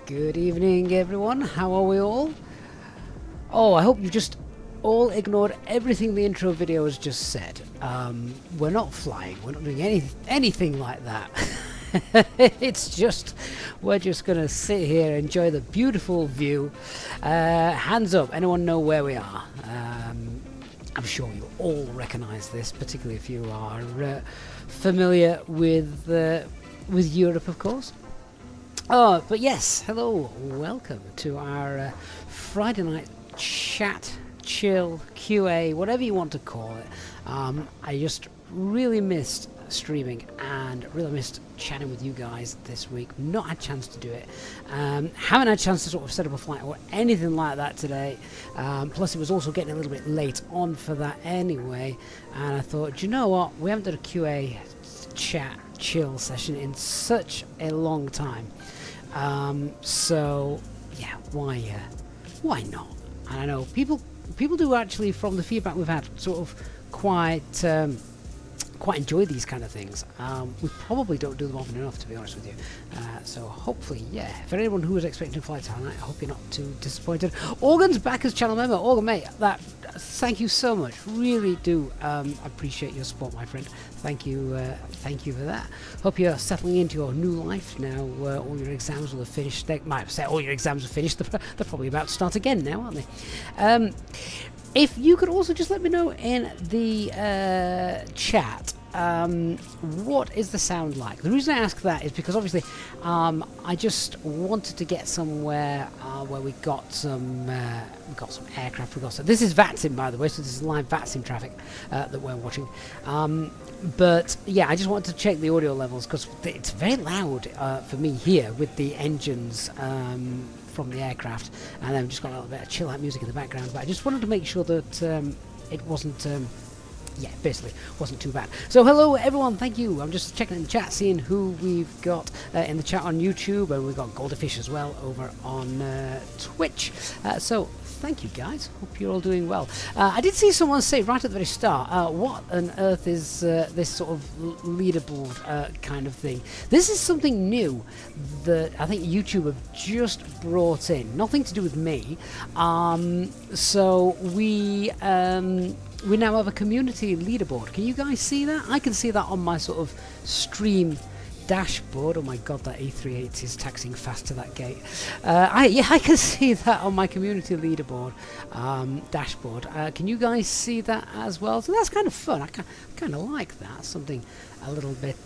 Good evening, everyone. How are we all? Oh, I hope you just all ignored everything the intro video has just said. We're not flying. We're not doing anything like that. It's just, we're just going to sit here, enjoy the beautiful view. Hands up, anyone know where we are? I'm sure you all recognise this, particularly if you are familiar with Europe, of course. Oh, but yes, hello, welcome to our Friday night chat, chill, QA, whatever you want to call it. I just really missed streaming and really missed chatting with you guys this week. Not had a chance to do it. Haven't had a chance to sort of set up a flight or anything like that today. Plus it was also getting a little bit late on for that anyway. And I thought, do you know what? We haven't done a QA chat chill session in such a long time. So yeah, why not? And I know people do actually, from the feedback we've had, sort of quite enjoy these kind of things. We probably don't do them often enough, to be honest with you. So hopefully, yeah, for anyone who was expecting to fly tonight, I hope you're not too disappointed. Organ's back as channel member. Organ, mate, thank you so much. Really do appreciate your support, my friend. Thank you for that. Hope you're settling into your new life now. All your exams will have finished. They might have said all your exams are finished. They're probably about to start again now, aren't they? If you could also just let me know in the chat, what is the sound like? The reason I ask that is because obviously I just wanted to get somewhere where we got some aircraft. This is VATSIM, by the way, so this is live VATSIM traffic that we're watching. But yeah, I just wanted to check the audio levels because it's very loud for me here with the engines from the aircraft, and then we've just got a little bit of chill out music in the background. But I just wanted to make sure that it wasn't yeah, basically wasn't too bad. So hello everyone, thank you. I'm just checking in the chat, seeing who we've got in the chat on YouTube, and we've got Golderfish as well over on Twitch. So thank you guys, hope you're all doing well. I did see someone say right at the very start, what on earth is this sort of leaderboard kind of thing? This is something new that I think YouTube have just brought in, nothing to do with me. So we now have a community leaderboard. Can you guys see that? I can see that on my sort of stream dashboard. Oh my god, that A38 is taxiing fast to that gate. I can see that on my community leaderboard dashboard. Can you guys see that as well? So that's kind of fun. I kind of like that. Something a little bit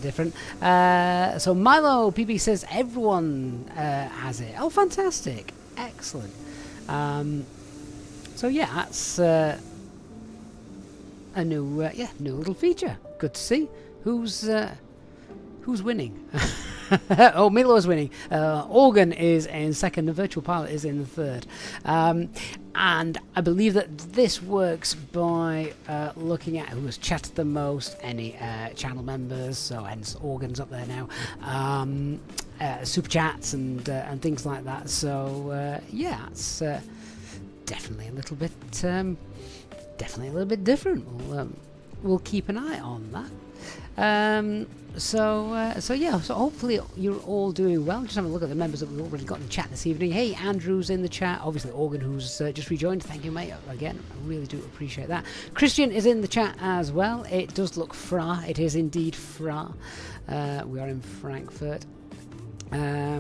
different. So Milo PB says everyone has it. Oh, fantastic! Excellent. So yeah, that's a new little feature. Good to see. Who's winning? Oh, Milo is winning. Organ is in second. The virtual pilot is in the third. And I believe that this works by looking at who has chatted the most, any channel members. So hence Organ's up there now. Super chats and things like that. So yeah, it's definitely a little bit different. We'll keep an eye on that. So yeah, so hopefully you're all doing well. Just have a look at the members that we've already got in the chat this evening. Hey, Andrew's in the chat. Obviously, Organ, who's just rejoined. Thank you, mate. Again, I really do appreciate that. Christian is in the chat as well. It does look Fra. It is indeed Fra. We are in Frankfurt. Yeah,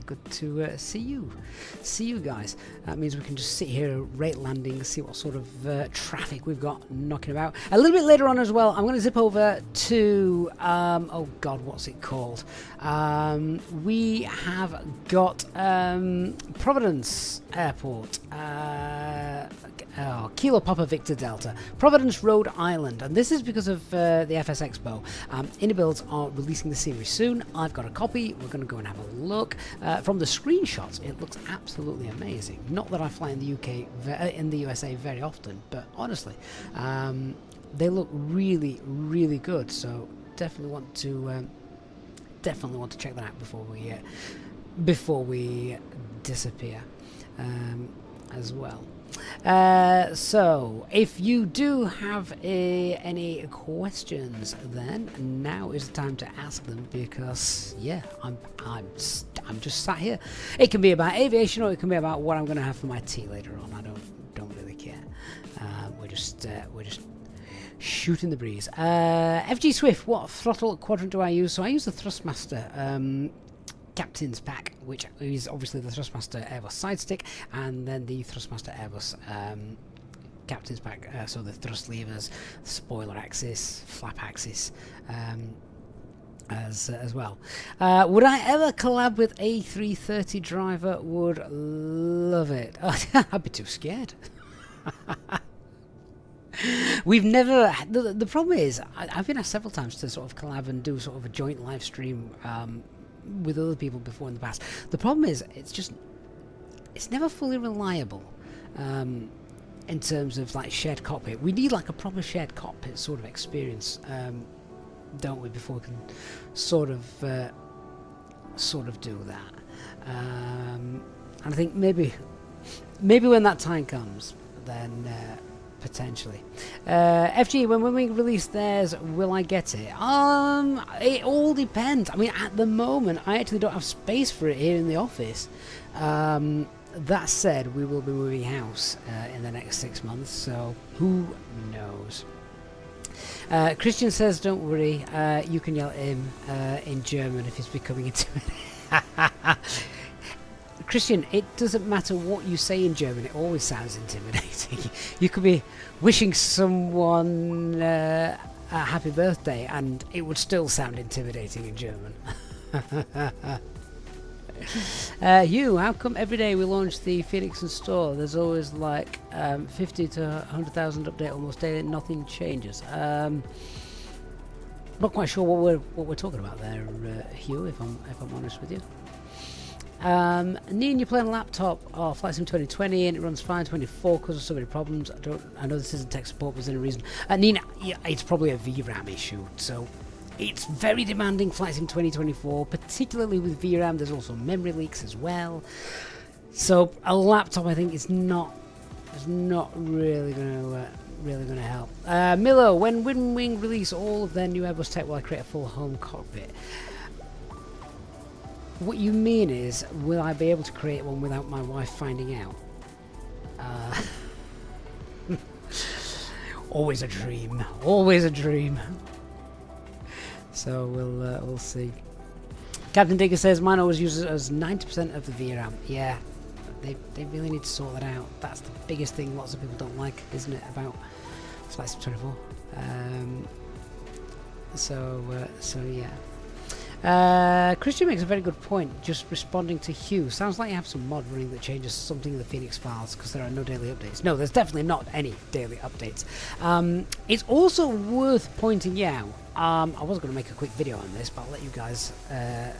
good to see you guys. That means we can just sit here, rate landing, see what sort of traffic we've got knocking about. A little bit later on as well, I'm going to zip over to oh god, what's it called? We have got Providence Airport, Kilo Papa Victor Delta, Providence, Rhode Island, and this is because of the FS Expo. Builds are releasing the series soon. I've got a copy. We're going to go and have a look. From the screenshots, it looks absolutely amazing. Not that I fly in the UK, in the USA very often, but honestly, they look really, really good. So definitely want to check that out before we disappear as well. So, if you do have any questions, then now is the time to ask them, because yeah, I'm just sat here. It can be about aviation, or it can be about what I'm going to have for my tea later on. I don't really care. We're just shooting the breeze. FG Swift, what throttle quadrant do I use? So I use the Thrustmaster Captain's Pack, which is obviously the Thrustmaster Airbus side stick, and then the Thrustmaster Airbus Captain's Pack, so the thrust levers, spoiler axis, flap axis, as well. Would I ever collab with A330 driver? Would love it. I'd be too scared. We've never. The problem is, I've been asked several times to sort of collab and do sort of a joint live stream with other people before in the past. The problem is, it's never fully reliable in terms of like shared cockpit. We need like a proper shared cockpit sort of experience, don't we, before we can sort of do that. And I think maybe when that time comes, then potentially. FG, when we release theirs, will I get it? It all depends. I mean, at the moment, I actually don't have space for it here in the office. That said, we will be moving house in the next 6 months, so who knows? Christian says, don't worry, you can yell at him in German if he's becoming intimidated. Christian, it doesn't matter what you say in German, it always sounds intimidating. You could be wishing someone a happy birthday and it would still sound intimidating in German. Hugh, how come every day we launch the Phoenix and store, there's always like 50 to 100,000 update almost daily and nothing changes? Not quite sure what we're talking about there, Hugh, if I'm honest with you. Neen, you play on a laptop or Flight Sim 2020 and it runs fine. 24 because of so many problems. I know this isn't tech support, but there's any reason. Neen, yeah, it's probably a VRAM issue. So it's very demanding, Flight Sim 2024, particularly with VRAM. There's also memory leaks as well. So a laptop, I think, is not really going to help. Milo, when Wing release all of their new Airbus tech, will I create a full home cockpit? What you mean is, will I be able to create one without my wife finding out? Always a dream. Always a dream. So we'll see. Captain Digger says mine always uses as 90% of the VRAM. Yeah, they really need to sort that out. That's the biggest thing lots of people don't like, isn't it, about Flight Sim 24? So yeah. Christian makes a very good point, just responding to Hugh. Sounds like you have some mod running that changes something in the Phoenix files because there are no daily updates. No, there's definitely not any daily updates. It's also worth pointing out, I was going to make a quick video on this, but I'll let you guys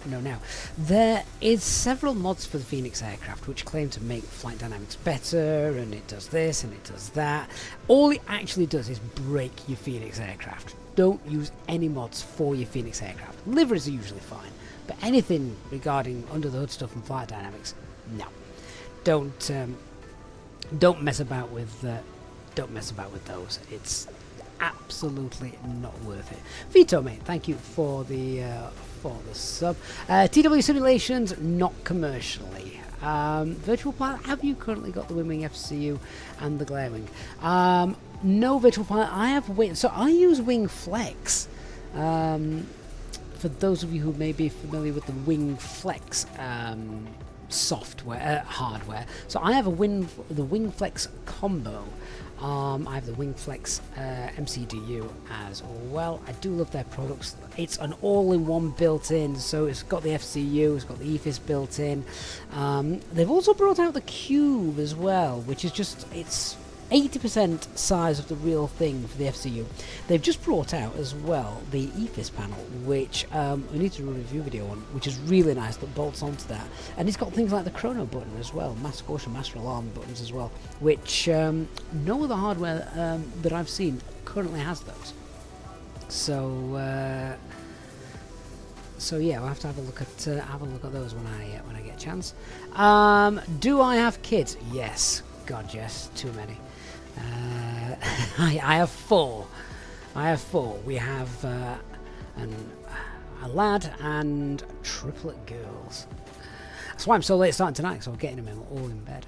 know now. There is several mods for the Phoenix aircraft which claim to make flight dynamics better, and it does this and it does that. All it actually does is break your Phoenix aircraft. Don't use any mods for your Phoenix aircraft. Liveries are usually fine, but anything regarding under the hood stuff and flight dynamics, no. Don't mess about with those. It's absolutely not worth it. Vito, mate, thank you for the sub. TW Simulations, not commercially. Virtual Pilot, have you currently got the Wing FCU and the Glare Wing? No Virtual Pilot. I have Wing, so I use Wing Flex. For those of you who may be familiar with the Wing Flex software, hardware. So I have the Wing Flex combo. I have the Wing Flex MCDU as well. I do love their products. It's an all-in-one built-in, so it's got the FCU, it's got the EFIS built in. They've also brought out the Cube as well, which is just, it's 80% size of the real thing for the FCU. They've just brought out as well the EFIS panel, which we need to do a review video on, which is really nice, that bolts onto that. And it's got things like the chrono button as well, master caution, master alarm buttons as well, which no other hardware that I've seen currently has those. So yeah, I'll have to have a look at those when I get a chance. Do I have kids? Yes. God, yes, too many. I have 4. I have 4. We have a lad and triplet girls. That's why I'm so late starting tonight, so I'm getting them all in bed.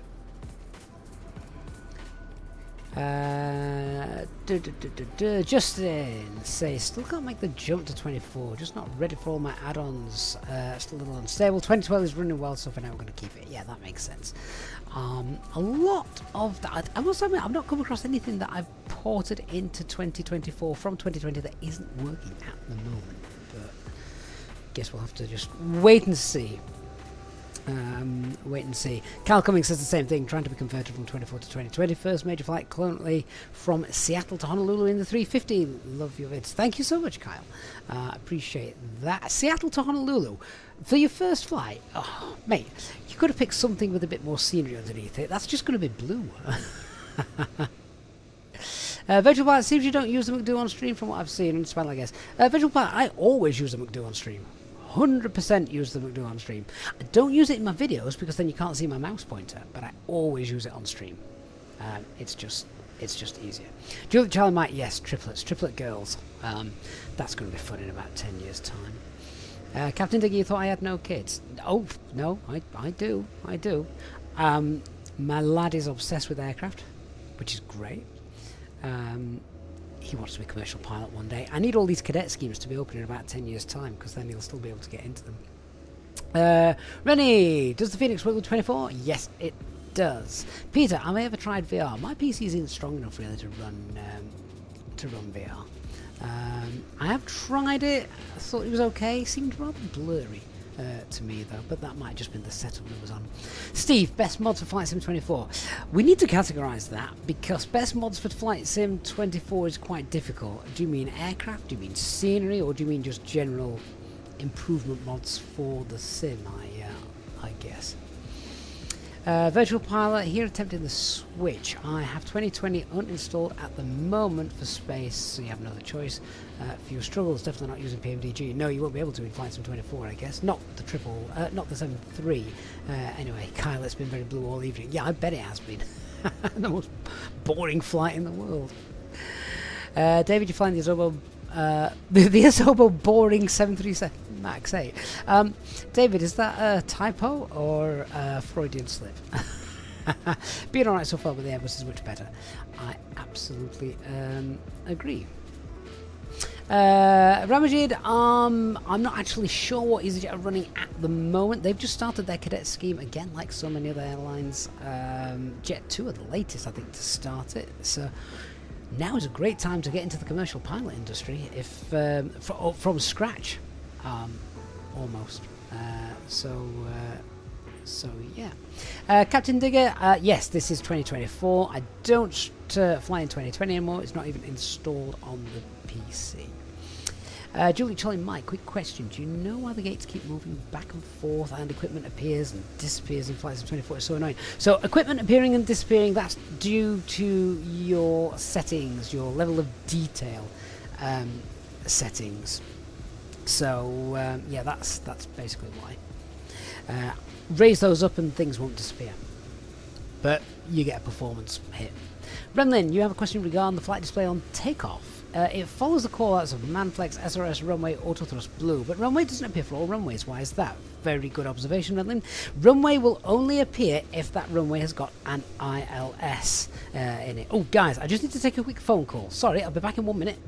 Justin says, still can't make the jump to 24, just not ready for all my add-ons, still a little unstable. 2012 is running well, so for now we're going to keep it. Yeah, that makes sense. A lot of that, I must admit, I've not come across anything that I've ported into 2024 from 2020 that isn't working at the moment, but guess we'll have to just wait and see. Wait and see. Cal Cummings says the same thing, trying to be converted from 24 to 2020. First major flight currently from Seattle to Honolulu in the 350. Love your vids. Thank you so much, Kyle. Appreciate that. Seattle to Honolulu. For your first flight, oh, mate, you could have picked something with a bit more scenery underneath it. That's just going to be blue. Virtual Pilot seems you don't use the McDo on stream from what I've seen. I guess. Virtual Pilot, I always use the McDo on stream. 100% use the McDo on stream. I don't use it in my videos because then you can't see my mouse pointer, but I always use it on stream. It's just easier. Juliet Charlie Mike, yes, triplet girls. That's going to be fun in about 10 years' time. Captain Diggy, you thought I had no kids? Oh no, I do. My lad is obsessed with aircraft, which is great. He wants to be a commercial pilot one day. I need all these cadet schemes to be open in about 10 years' time, because then he'll still be able to get into them. Rennie, does the Phoenix work with 24? Yes, it does. Peter, have I ever tried VR? My PC isn't strong enough really to run VR. I have tried it. I thought it was okay. Seemed rather blurry to me though, but that might have just been the setup that was on. Steve, best mods for Flight Sim 24. We need to categorise that, because best mods for Flight Sim 24 is quite difficult. Do you mean aircraft? Do you mean scenery? Or do you mean just general improvement mods for the sim? I guess. Virtual Pilot, here attempting the switch. I have 2020 uninstalled at the moment for space, so you have no other choice. For your struggles, definitely not using PMDG. No, you won't be able to in Flight Sim 24, I guess. Not the 7.3. Anyway, Kyle, it's been very blue all evening. Yeah, I bet it has been. The most boring flight in the world. David, you're flying the Asobo, the Asobo boring 737 Max 8. David, is that a typo or a Freudian slip? Being alright so far, but the Airbus is much better. I absolutely agree. Ramajid, I'm not actually sure what EasyJet are running at the moment. They've just started their cadet scheme again, like so many other airlines. Jet2 are the latest, I think, to start it. So now is a great time to get into the commercial pilot industry, if from scratch, almost. So yeah. Captain Digger, yes, this is 2024. I don't fly in 2020 anymore. It's not even installed on the PC. Julie, Charlie, Mike, quick question. Do you know why the gates keep moving back and forth and equipment appears and disappears in Flight Sim 24? It's so annoying. So equipment appearing and disappearing, that's due to your settings, your level of detail settings. So yeah, that's basically why. Raise those up and things won't disappear, but you get a performance hit. Remlin, you have a question regarding the flight display on takeoff. It follows the callouts of Manflex, SRS, runway, autothrust, blue, but runway doesn't appear for all runways. Why is that? Very good observation, Remlin. Runway will only appear if that runway has got an ILS in it. Oh, guys, I just need to take a quick phone call. Sorry, I'll be back in 1 minute.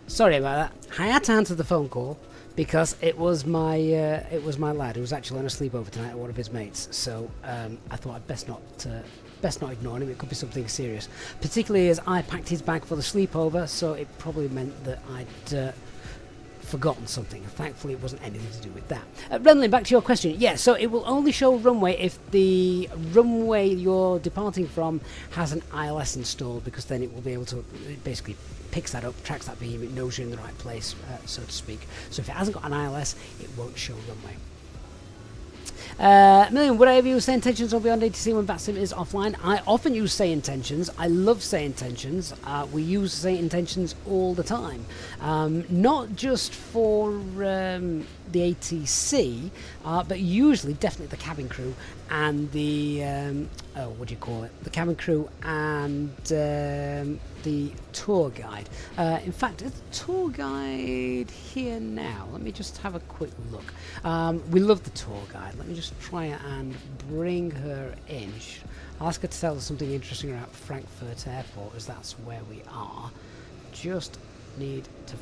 Sorry about that. I had to answer the phone call because it was my lad who was actually on a sleepover tonight at one of his mates. So I thought I'd best not ignore him. It could be something serious, particularly as I packed his bag for the sleepover. So it probably meant that I'd forgotten something. Thankfully, it wasn't anything to do with that. Renlin, back to your question. Yeah, so it will only show runway if the runway you're departing from has an ILS installed, because then it will be able to, it basically picks that up, tracks that beam, it knows you're in the right place, so to speak. So if it hasn't got an ILS, it won't show runway. Million, would I ever use say intentions or beyond ATC when VATSIM is offline? I often use say intentions. I love say intentions. We use say intentions all the time. Not just for the ATC, but usually definitely the cabin crew and the what do you call it? The cabin crew and the tour guide. In fact, is the tour guide here now? Let me just have a quick look. We love the tour guide. Let me just try and bring her in. I'll ask her to tell us something interesting about Frankfurt Airport, as that's where we are. Just need to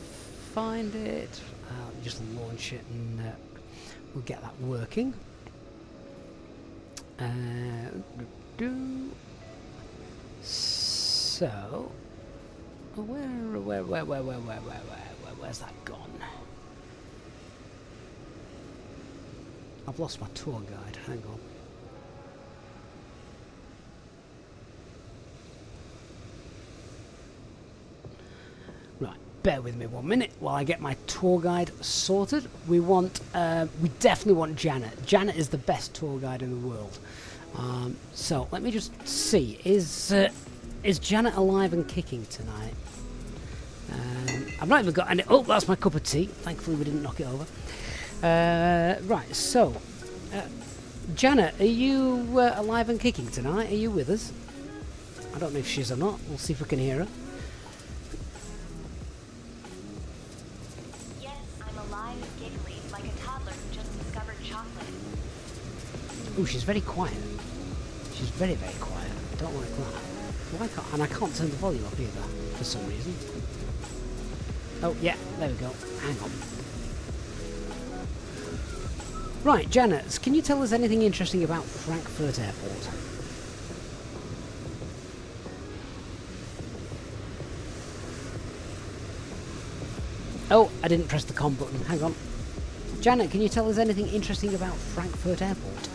find it. Just launch it and we'll get that working. So, where's that gone? I've lost my tour guide. Hang on. Right, bear with me 1 minute while I get my tour guide sorted. We definitely want Janet. Janet is the best tour guide in the world. So let me just see. Is Janet alive and kicking tonight? I've not even got any. Oh, that's my cup of tea. Thankfully we didn't knock it over. Right, so Janet, are you alive and kicking tonight? Are you with us? I don't know if she is or not. We'll see if we can hear her. Yes, I'm alive and giggly like a toddler who just discovered chocolate. Oh, she's very quiet. She's very, very quiet. Don't like that. Why can't? And I can't turn the volume up either for some reason. Oh yeah, there we go. Hang on. Right, Janet, can you tell us anything interesting about Frankfurt Airport? Oh, I didn't press the com button. Hang on. Janet, can you tell us anything interesting about Frankfurt Airport?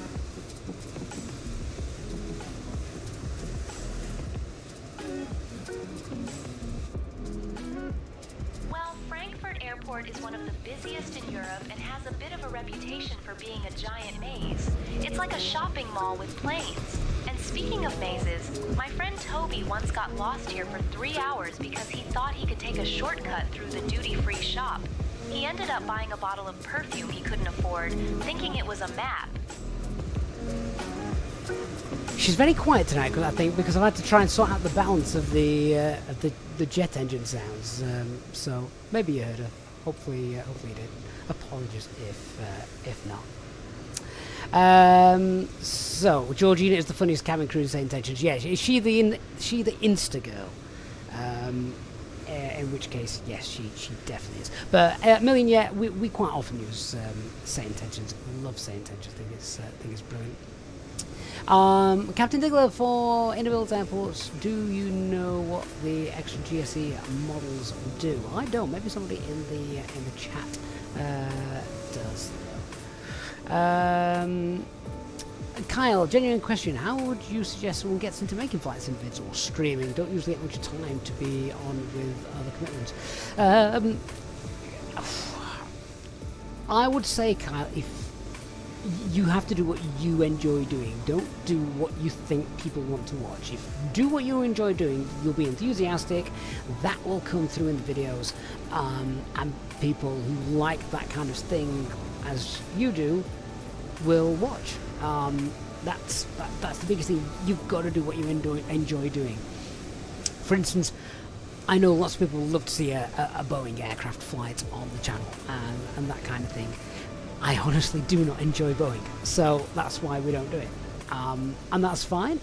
Is one of the busiest in Europe and has a bit of a reputation for being a giant maze. It's like a shopping mall with planes. And speaking of mazes, my friend Toby once got lost here for 3 hours because he thought he could take a shortcut through the duty-free shop. He ended up buying a bottle of perfume he couldn't afford, thinking it was a map. She's very quiet tonight, I think, because I've had to try and sort out the balance of the jet engine sounds. So maybe you heard her. Hopefully you did. Apologies if not. So Georgina is the funniest cabin crew in St. Intentions. Yeah, is she the Insta girl? In which case, yes, she definitely is. But Million, yeah, we quite often use St. Intentions. Love St. Intentions. Think it's brilliant. Captain Diggler, for interbuilt airports, do you know what the extra GSE models do? I don't. Maybe somebody in the chat does. Kyle, genuine question. How would you suggest someone gets into making flight sim vids or streaming? Don't usually get much time to be on with other commitments. I would say, Kyle, if you have to do what you enjoy doing. Don't do what you think people want to watch. If you do what you enjoy doing, you'll be enthusiastic. That will come through in the videos, and people who like that kind of thing as you do will watch. That's the biggest thing. You've got to do what you enjoy doing. For instance, I know lots of people love to see a Boeing aircraft flight on the channel and that kind of thing. I honestly do not enjoy Boeing, so that's why we don't do it. And that's fine.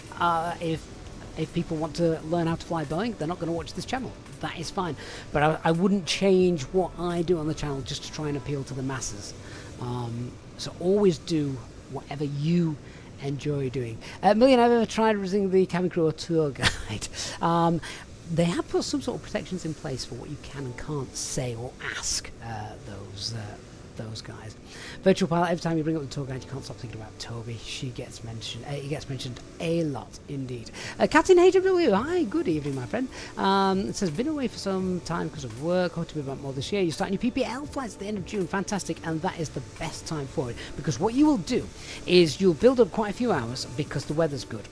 If people want to learn how to fly Boeing, they're not going to watch this channel. That is fine. But I wouldn't change what I do on the channel just to try and appeal to the masses. So always do whatever you enjoy doing. Million, I've ever tried using the cabin crew or tour guide. they have put some sort of protections in place for what you can and can't say or ask those guys. Virtual Pilot, every time you bring up the tour guide, you can't stop thinking about Toby. She gets mentioned. He gets mentioned a lot indeed. Captain HW, hi, good evening, my friend. It says, been away for some time because of work. Hope to be back more this year. You're starting your PPL flights at the end of June. Fantastic, and that is the best time for it, because what you will do is you'll build up quite a few hours because the weather's good,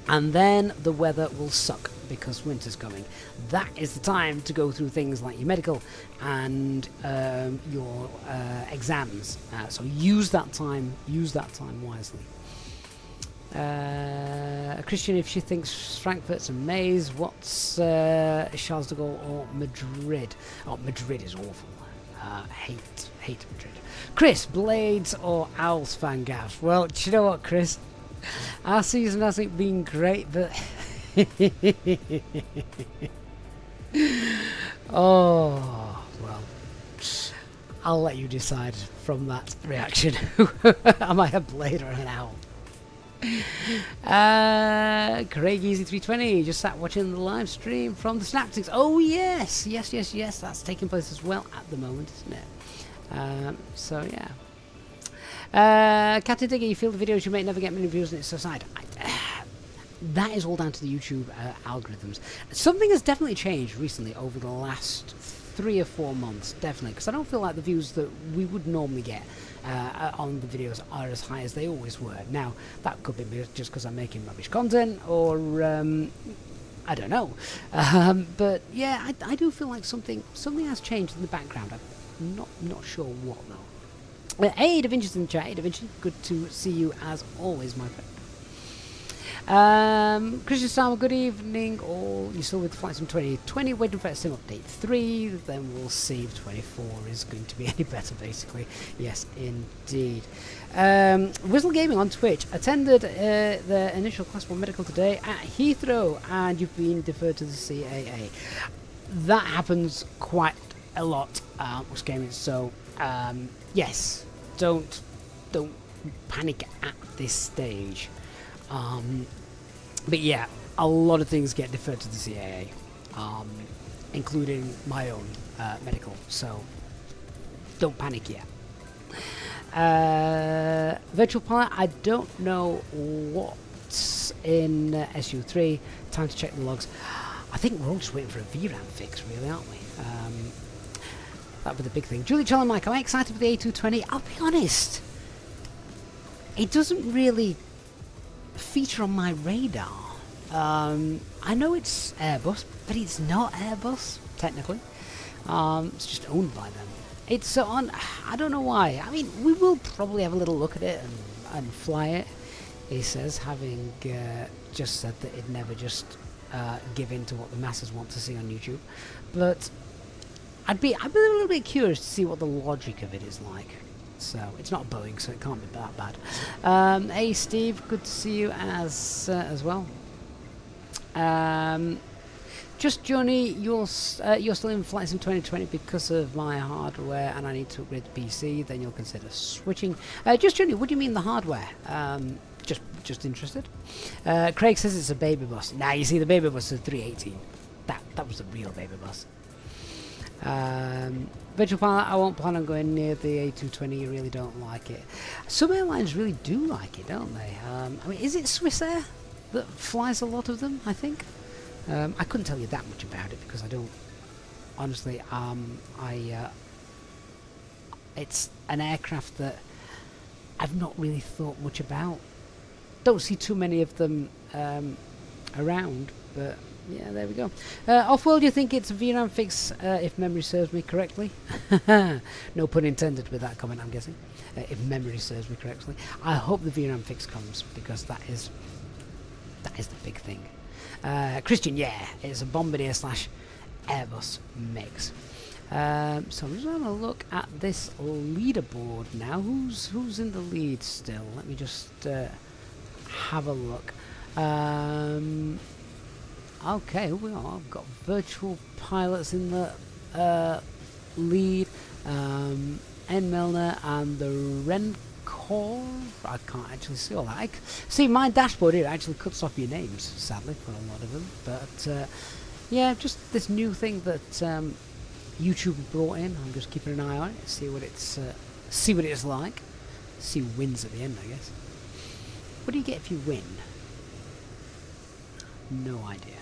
and then the weather will suck because winter's coming. That is the time to go through things like your medical and your exams. So use that time wisely. Christian, if she thinks Frankfurt's a maze, what's Charles de Gaulle or Madrid? Oh, Madrid is awful. Hate Madrid. Chris, Blades or Owls fan gaff? Well, do you know what, Chris? Our season hasn't been great, but oh, well, I'll let you decide from that reaction. Am I a Blade or an Owl? Craig Easy 320 just sat watching the live stream from the Synaptics. Oh yes, that's taking place as well at the moment, isn't it? So yeah. Captain Digger, you feel the videos you may never get many views and it's so sad. That is all down to the YouTube algorithms. Something has definitely changed recently over the last 3 or 4 months, definitely, because I don't feel like the views that we would normally get on the videos are as high as they always were. Now, that could be just because I'm making rubbish content, or I don't know. But yeah, I do feel like something has changed in the background. I'm not sure what though. Hey, Da Vinci's in the chat. Hey, Da Vinci, good to see you as always, my friend. Christian Starmer, good evening. All you're still with Flight Sim 2020, waiting for Sim Update 3. Then we'll see if 24 is going to be any better, basically. Yes, indeed. Whistle Gaming on Twitch attended the initial Class 1 medical today at Heathrow, and you've been deferred to the CAA. That happens quite a lot with gaming, so yes, don't panic at this stage. But yeah, a lot of things get deferred to the CAA, including my own medical, so don't panic yet. Virtual Pilot, I don't know what's in SU3. Time to check the logs. I think we're all just waiting for a VRAM fix, really, aren't we? That would be the big thing. Julie Challen Mike, am I excited for the A220? I'll be honest, it doesn't really feature on my radar. I know it's Airbus, but it's not Airbus, technically. It's just owned by them. It's on, I don't know why. I mean, we will probably have a little look at it and fly it, he says, having just said that it'd never just give in to what the masses want to see on YouTube. But I'd be a little bit curious to see what the logic of it is like. So it's not Boeing, so it can't be that bad. Hey Steve, good to see you as well. Just Johnny, you're still in Flight Sim 2020 because of my hardware, and I need to upgrade the PC. Then you'll consider switching. Just Johnny, what do you mean the hardware? Just interested. Craig says it's a baby bus. Nah, you see, the baby bus is 318. That was a real baby bus. Virtual Pilot, I won't plan on going near the A220. You really don't like it. Some airlines really do like it, don't they? I mean, is it Swiss Air that flies a lot of them, I think? I couldn't tell you that much about it because I don't, honestly, it's an aircraft that I've not really thought much about. Don't see too many of them around, but yeah, there we go. Off-world, you think it's a VRAM fix, if memory serves me correctly? No pun intended with that comment, I'm guessing. If memory serves me correctly. I hope the VRAM fix comes, because that is the big thing. Christian, yeah, it's a Bombardier / Airbus mix. So I'm just having a look at this leaderboard now. Who's in the lead still? Let me just have a look. Okay, here we are. I've got Virtual Pilots in the lead. N. Milner and the Rencor. I can't actually see all that. See, my dashboard here actually cuts off your names, sadly, for a lot of them. But Yeah, just this new thing that YouTube brought in. I'm just keeping an eye on it, see what it's like. See who wins at the end, I guess. What do you get if you win? No idea.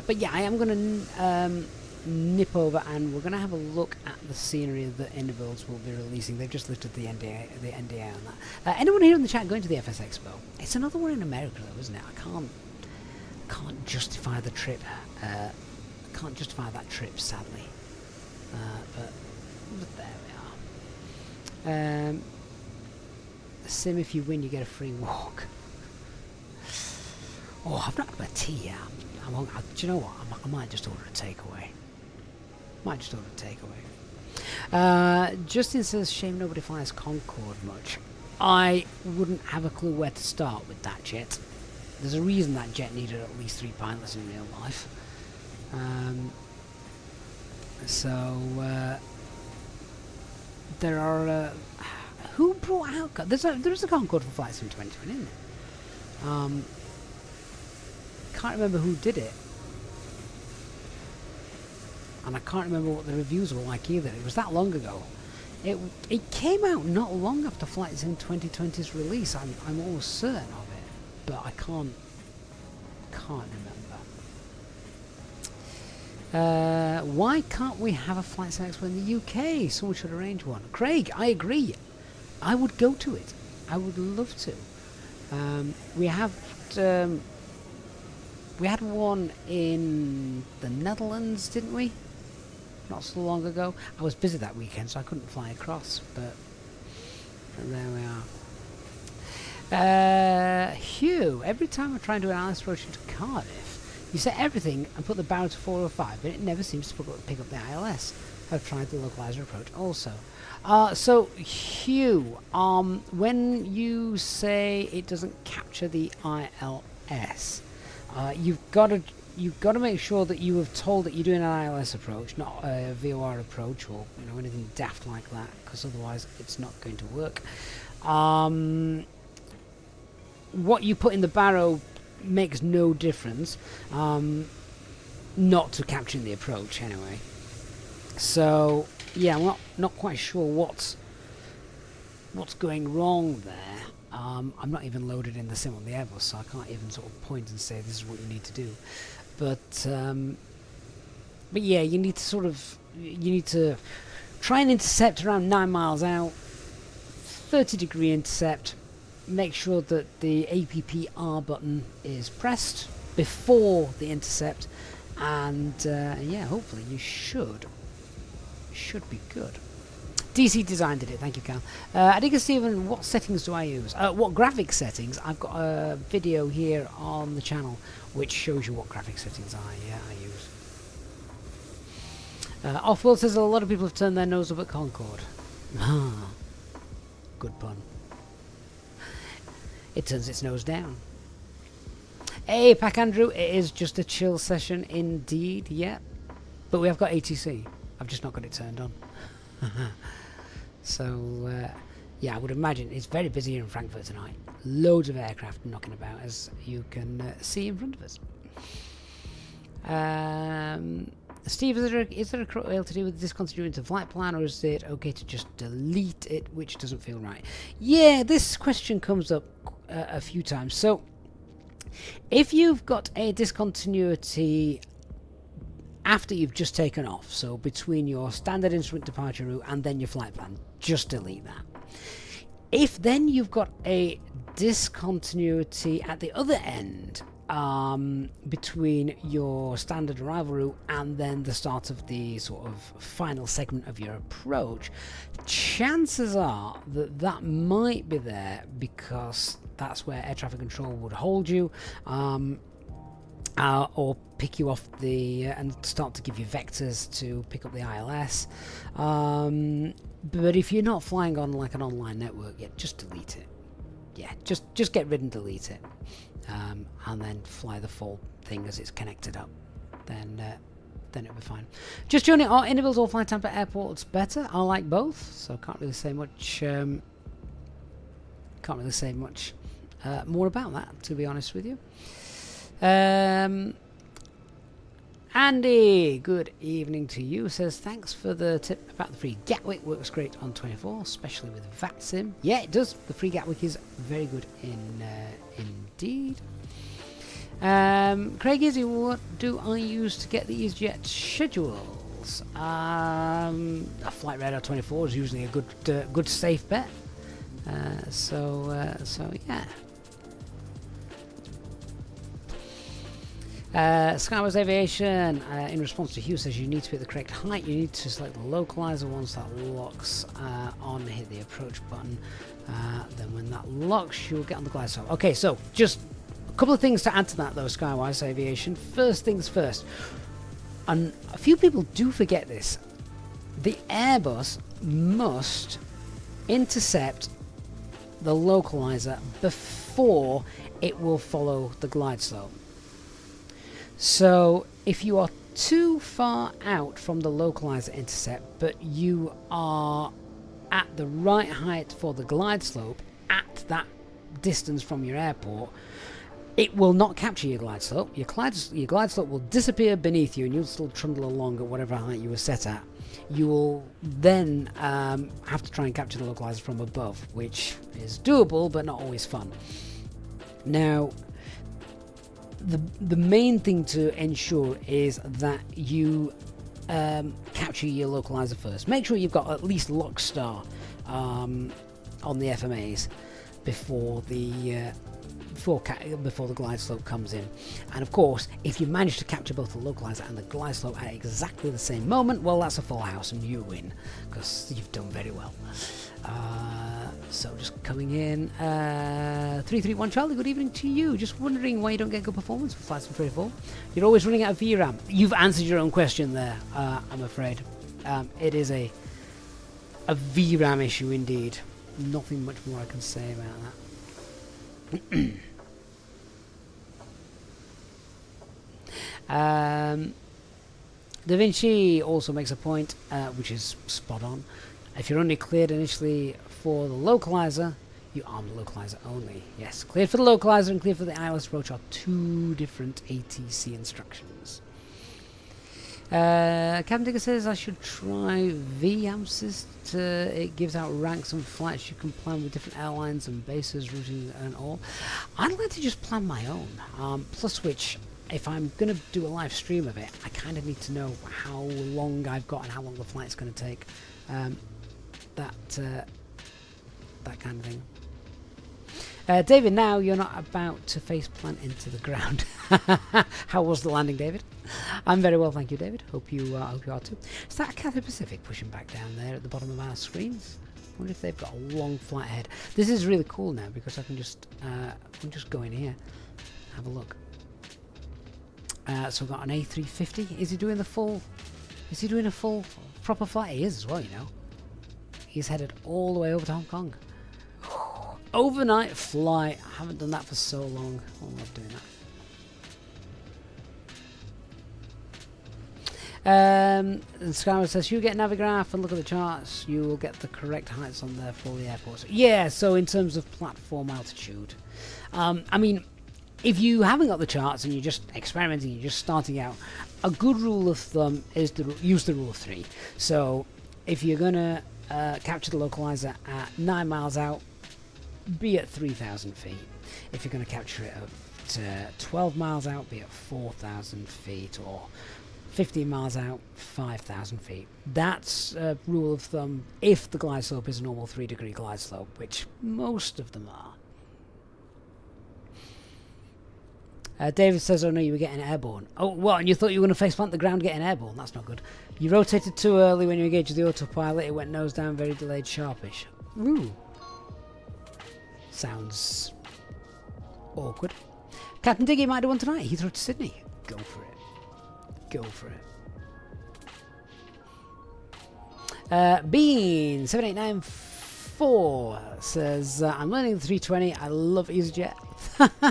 But yeah, I am going to nip over and we're going to have a look at the scenery that Indibuilds will be releasing. They've just lifted the NDA on that. Anyone here in the chat going to the FS Expo? It's another one in America though, isn't it? I can't justify the trip. I can't justify that trip, sadly. But there we are. Sim, if you win, you get a free walk. Oh, I've not had my tea yet. Do you know what? I might just order a takeaway. Justin says, shame nobody flies Concorde much. I wouldn't have a clue where to start with that jet. There's a reason that jet needed at least 3 pilots in real life. There are... who brought out... There's a Concorde for flights in 2020, isn't there? Can't remember who did it. And I can't remember what the reviews were like either. It was that long ago. It came out not long after Flight Sim 2020's release. I'm almost certain of it, but I can't remember. Why can't we have a Flight Sim Expo in the UK? Someone should arrange one. Craig, I agree. I would go to it. I would love to. We had one in the Netherlands, didn't we? Not so long ago. I was busy that weekend, so I couldn't fly across, but there we are. Hugh, every time I try and do an ILS approach into Cardiff, you set everything and put the barrel to 405, but it never seems to pick up the ILS. I've tried the localizer approach also. So, Hugh, when you say it doesn't capture the ILS, you've got to make sure that you have told that you're doing an ILS approach, not a VOR approach or anything daft like that, because otherwise it's not going to work. What you put in the barrow makes no difference, not to capturing the approach anyway. So yeah, I'm not quite sure what's going wrong there. I'm not even loaded in the sim on the Airbus, so I can't even sort of point and say this is what you need to do. But yeah, you need to try and intercept around 9 miles out, 30-degree intercept. Make sure that the APPR button is pressed before the intercept, and yeah, hopefully you should be good. DC Design did it, thank you, Cal. Adiga Stephen, what settings do I use? What graphic settings? I've got a video here on the channel which shows you what graphic settings I use. Offworld says a lot of people have turned their nose up at Concorde. Good pun. It turns its nose down. Hey, Pack Andrew, it is just a chill session indeed, yeah. But we have got ATC. I've just not got it turned on. So, yeah, I would imagine it's very busy here in Frankfurt tonight. Loads of aircraft knocking about, as you can see in front of us. Steve, is there a cruel to do with discontinuing the flight plan, or is it okay to just delete it, which doesn't feel right? Yeah, this question comes up a few times. So, if you've got a discontinuity after you've just taken off, so between your standard instrument departure route and then your flight plan, just delete that. If then you've got a discontinuity at the other end, between your standard arrival route and then the start of the sort of final segment of your approach, chances are that that might be there because that's where air traffic control would hold you, or pick you off the and start to give you vectors to pick up the ILS. But if you're not flying on like an online network yet, just delete it. Yeah, just get rid and delete it, and then fly the full thing as it's connected up. Then it'll be fine. Just joining our Indibuilds or Flight Tampa Airport's better. I like both, so can't really say much. More about that, to be honest with you. Andy, good evening to you. Says thanks for the tip about the free Gatwick. Works great on 24, especially with VATSIM. Yeah, it does. The free Gatwick is very good indeed. Craig Izzy, what do I use to get the EasyJet schedules? A Flight Radar 24 is usually a good safe bet. So yeah. Skywars Aviation, in response to Hugh, says you need to be at the correct height. You need to select the localizer. Once that locks on, hit the approach button. Then when that locks, you'll get on the glide slope. Okay, so just a couple of things to add to that, though, Skywars Aviation. First things first, and a few people do forget this. The Airbus must intercept the localizer before it will follow the glide slope. So if you are too far out from the localizer intercept, but you are at the right height for the glide slope at that distance from your airport, it will not capture your glide slope. Your glide slope will disappear beneath you, and you'll still trundle along at whatever height you were set at. You will then have to try and capture the localizer from above, which is doable but not always fun. Now, the main thing to ensure is that you capture your localizer first. Make sure you've got at least lock star on the FMAs before the glide slope comes in. And of course, if you manage to capture both the localizer and the glide slope at exactly the same moment, well, that's a full house and you win, because you've done very well. So just coming in, 331 Charlie, good evening to you. Just wondering why you don't get good performance for Flight Sim 24. You're always running out of VRAM. You've answered your own question there, I'm afraid. It is a VRAM issue indeed. Nothing much more I can say about that. Da Vinci also makes a point, which is spot on. If you're only cleared initially for the localizer, you arm the localizer only. Yes, cleared for the localizer and cleared for the ILS approach are two different ATC instructions. Captain Digger says I should try VAMSys. It gives out ranks on flights you can plan with different airlines and bases, routing and all. I'd like to just plan my own. Plus which, if I'm going to do a live stream of it, I kind of need to know how long I've got and how long the flight's going to take. That kind of thing. David, now you're not about to faceplant into the ground. How was the landing, David? I'm very well, thank you, David. Hope you are too. Is that a Cathay Pacific pushing back down there at the bottom of our screens? I wonder if they've got a long flight ahead. This is really cool now because I can just go in here, have a look. So we've got an A350. Is he doing the full? Is he doing a full proper flight? He is as well, you know. He's headed all the way over to Hong Kong. Overnight flight. I haven't done that for so long. I love doing that. And Skyward says, you get Navigraph and look at the charts. You will get the correct heights on there for all the airports. Yeah, so in terms of platform altitude. I mean, if you haven't got the charts and you're just experimenting, you're just starting out, a good rule of thumb is to use the rule of 3. So if you're going to capture the localizer at 9 miles out, be at 3,000 feet. If you're going to capture it at 12 miles out, be at 4,000 feet, or 15 miles out, 5,000 feet. That's a rule of thumb if the glide slope is a normal 3-degree glide slope, which most of them are. David says, oh no, you were getting airborne. Oh, what? And you thought you were going to faceplant the ground getting airborne? That's not good. You rotated too early when you engaged the autopilot. It went nose down, very delayed, sharpish. Ooh. Sounds awkward. Captain Diggy might do one tonight. Heathrow to Sydney. Go for it. Go for it. Bean 7894 says, I'm learning the 320. I love EasyJet.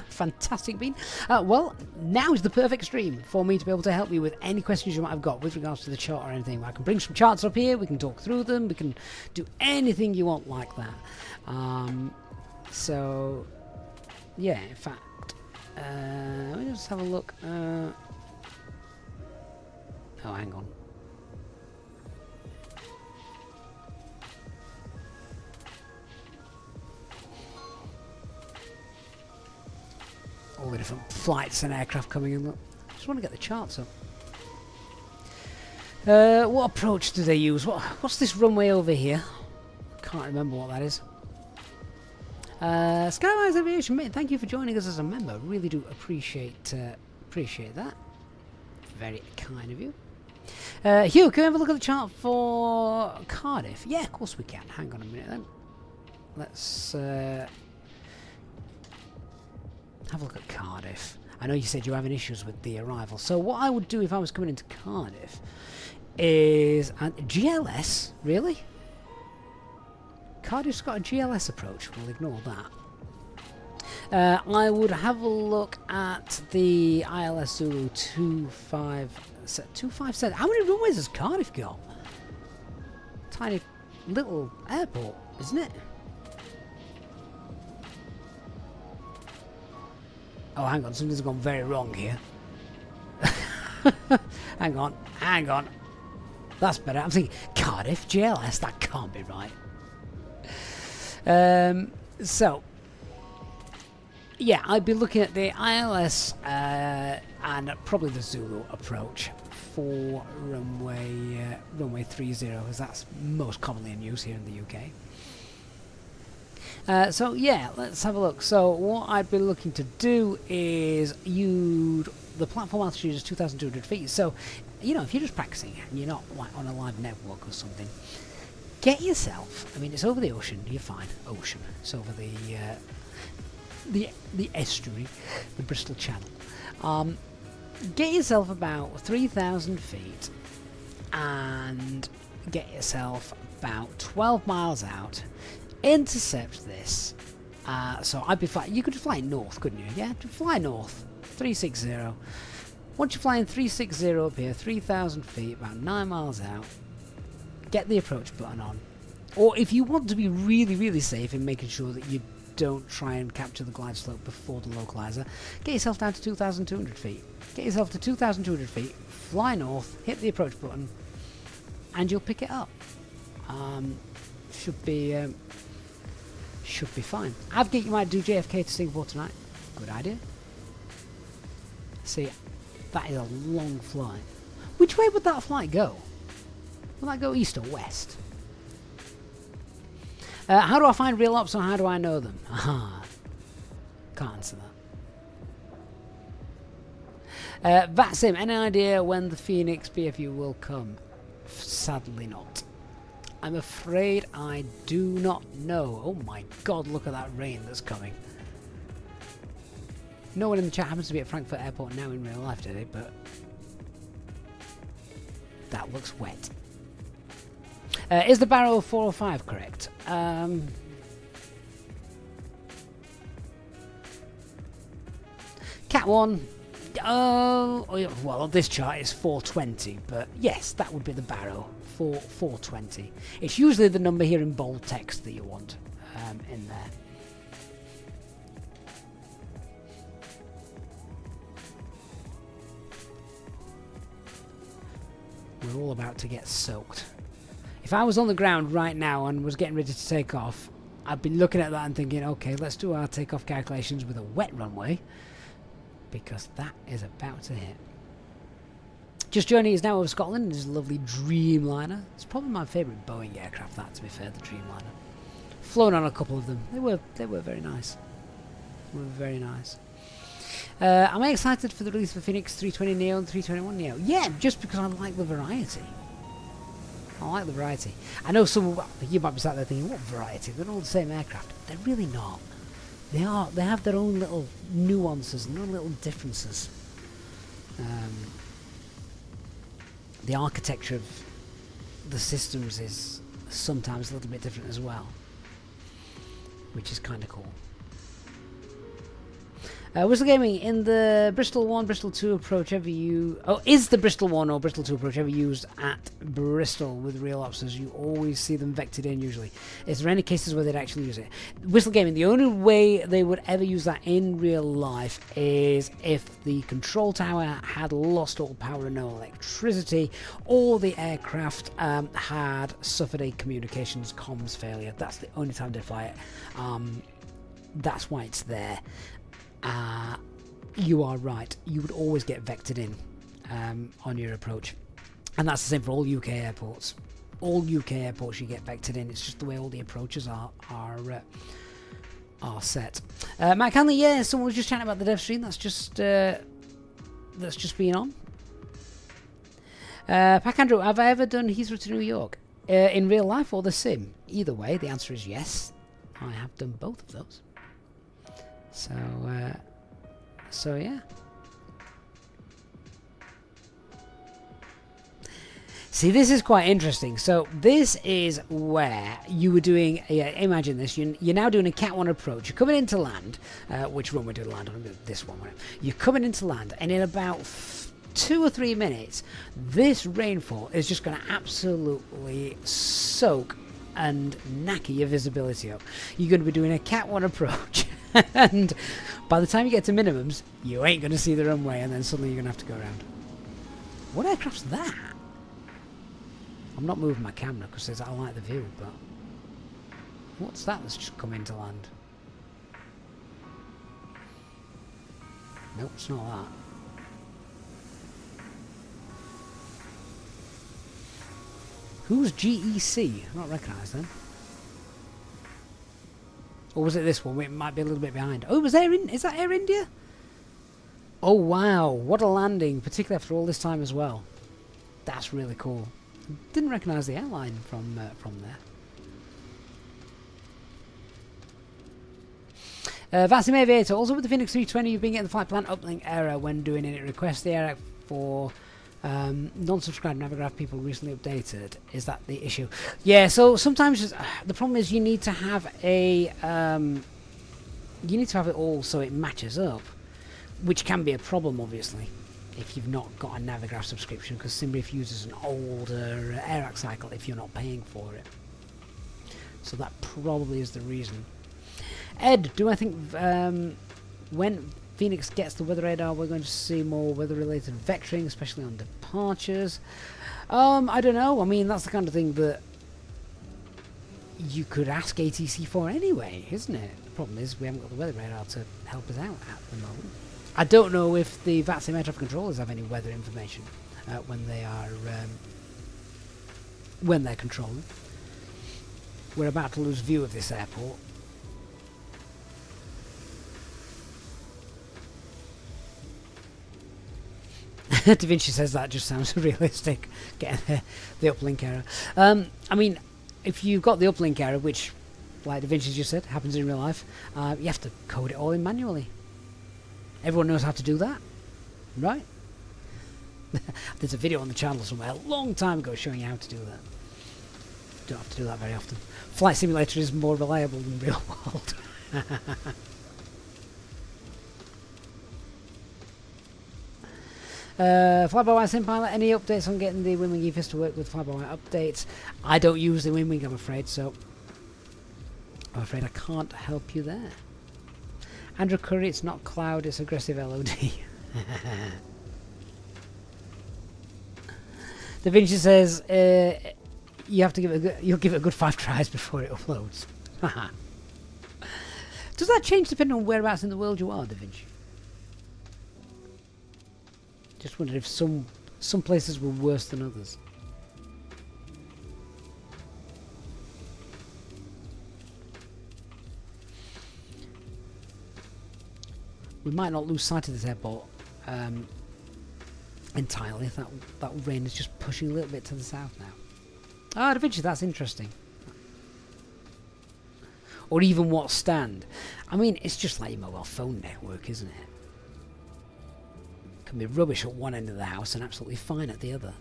Fantastic, Bean. Well, now is the perfect stream for me to be able to help you with any questions you might have got with regards to the chart or anything. I can bring some charts up here. We can talk through them. We can do anything you want like that. So, yeah, in fact, let me just have a look. Oh, hang on. All the different flights and aircraft coming in. Look, just want to get the charts up. What approach do they use? What's this runway over here? Can't remember what that is. Skywise Aviation, mate, thank you for joining us as a member. Really do appreciate that. Very kind of you. Hugh, can we have a look at the chart for Cardiff? Yeah, of course we can. Hang on a minute then. Let's have a look at Cardiff. I know you said you're having issues with the arrival. So what I would do if I was coming into Cardiff is... GLS? Really? Cardiff's got a GLS approach. We'll ignore that. I would have a look at the ILS Zulu 257. How many runways has Cardiff got? Tiny little airport, isn't it? Oh, hang on. Something's gone very wrong here. Hang on. That's better. I'm thinking, Cardiff, GLS, that can't be right. So, yeah, I'd be looking at the ILS and probably the Zulu approach for runway 30, as that's most commonly in use here in the UK. So yeah, let's have a look. So what I'd be looking to do is the platform altitude is 2,200 feet. So, you know, if you're just practicing and you're not like on a live network or something, get yourself, I mean, it's over the ocean, you're fine, ocean, it's over the estuary, the Bristol Channel. Get yourself about 3,000 feet and get yourself about 12 miles out, intercept this. So I'd be flying, you could fly north, couldn't you? Yeah, fly north, 360. Once you're flying 360 up here, 3,000 feet, about 9 miles out, get the approach button on. Or if you want to be really, really safe in making sure that you don't try and capture the glide slope before the localizer, get yourself down to 2,200 feet. Get yourself to 2,200 feet, fly north, hit the approach button, and you'll pick it up. Should be fine. Advocate you might do JFK to Singapore tonight. Good idea. See, that is a long flight. Which way would that flight go? Will that go east or west? How do I find real ops, or how do I know them? Aha. Can't answer that. Vatsim, any idea when the Phoenix BFU will come? Sadly not. I'm afraid I do not know. Oh my god, look at that rain that's coming. No one in the chat happens to be at Frankfurt Airport now in real life today, but that looks wet. Is the barrel 405 correct? Cat 1. Well, on this chart it's 420, but yes, that would be the barrel. 420. It's usually the number here in bold text that you want in there. We're all about to get soaked. If I was on the ground right now and was getting ready to take off, I'd be looking at that and thinking, okay, let's do our takeoff calculations with a wet runway, because that is about to hit. Just Journey is now over Scotland. It's a lovely Dreamliner. It's probably my favourite Boeing aircraft, that, to be fair, the Dreamliner. Flown on a couple of them. They were very nice. They were very nice. Am I excited for the release of Phoenix 320 Neo and 321 Neo? Yeah, just because I like the variety. I like the variety. I know some, you might be sat there thinking, what variety? They're all the same aircraft. They're really not. They have their own little nuances and their own little differences. The architecture of the systems is sometimes a little bit different as well, which is kind of cool. Whistle Gaming, in the Bristol 1, Bristol 2 approach ever you... Oh, is the Bristol 1 or Bristol 2 approach ever used at Bristol with real officers? You always see them vectored in, usually. Is there any cases where they'd actually use it? Whistle Gaming, the only way they would ever use that in real life is if the control tower had lost all power and no electricity, or the aircraft had suffered a communications comms failure. That's the only time they fly it. That's why it's there. You are right. You would always get vectored in on your approach, and that's the same for all UK airports. All UK airports you get vectored in. It's just the way all the approaches are set. Matt Hanley, yeah, someone was just chatting about the dev stream. That's just been on. Pack Andrew, have I ever done Heathrow to New York in real life or the sim? Either way, the answer is yes. I have done both of those. So yeah. See, this is quite interesting. So this is where you were doing, imagine this, you're now doing a Cat 1 approach. You're coming into land, which one we're doing land on, this one. You're coming into land, and in about 2 or 3 minutes, this rainfall is just going to absolutely soak and knacker your visibility up. You're going to be doing a Cat 1 approach, and by the time you get to minimums, you ain't going to see the runway, and then suddenly you're going to have to go around. What aircraft's that? I'm not moving my camera because I like the view, but what's that that's just come into land? Nope, it's not that. Who's GEC? I don't recognise them. Or was it this one? It might be a little bit behind. Oh, is that Air India? Oh wow, what a landing, particularly after all this time as well. That's really cool. Didn't recognise the airline from there. Vasim Aviator, also with the Phoenix 320 you've been getting the flight plan uplink error when doing init requests. The error for non-subscribed Navigraph people recently updated. Is that the issue? Yeah, so sometimes the problem is you need to have a it all so it matches up, which can be a problem obviously if you've not got a Navigraph subscription, because SimBrief uses an older AirAct cycle if you're not paying for it. So that probably is the reason. Ed, do I think when Phoenix gets the weather radar we're going to see more weather-related vectoring, especially on departures? I don't know. I mean, that's the kind of thing that you could ask ATC for anyway, isn't it? The problem is we haven't got the weather radar to help us out at the moment. I don't know if the VATSIM air traffic controllers have any weather information when they're controlling. We're about to lose view of this airport. Da Vinci says that just sounds realistic, getting the uplink error. I mean, if you've got the uplink error, which, like Da Vinci just said, happens in real life, you have to code it all in manually. Everyone knows how to do that, right? There's a video on the channel somewhere a long time ago showing you how to do that. Don't have to do that very often. Flight Simulator is more reliable than real world. Fly-by-wire sim pilot, any updates on getting the Wingwing EFIS to work with fly-by-wire updates? I don't use the Wingwing, I'm afraid, so I'm afraid I can't help you there. Andrew Curry, it's not cloud, it's aggressive LOD. Da Vinci says you have to you'll give it a good 5 tries before it uploads. Does that change depending on whereabouts in the world you are, Da Vinci? Just wondered if some places were worse than others. We might not lose sight of this airport entirely if that rain is just pushing a little bit to the south now. Ah, Da Vinci, that's interesting. Or even what stand. I mean, it's just like your mobile phone network, isn't it? Can be rubbish at one end of the house and absolutely fine at the other.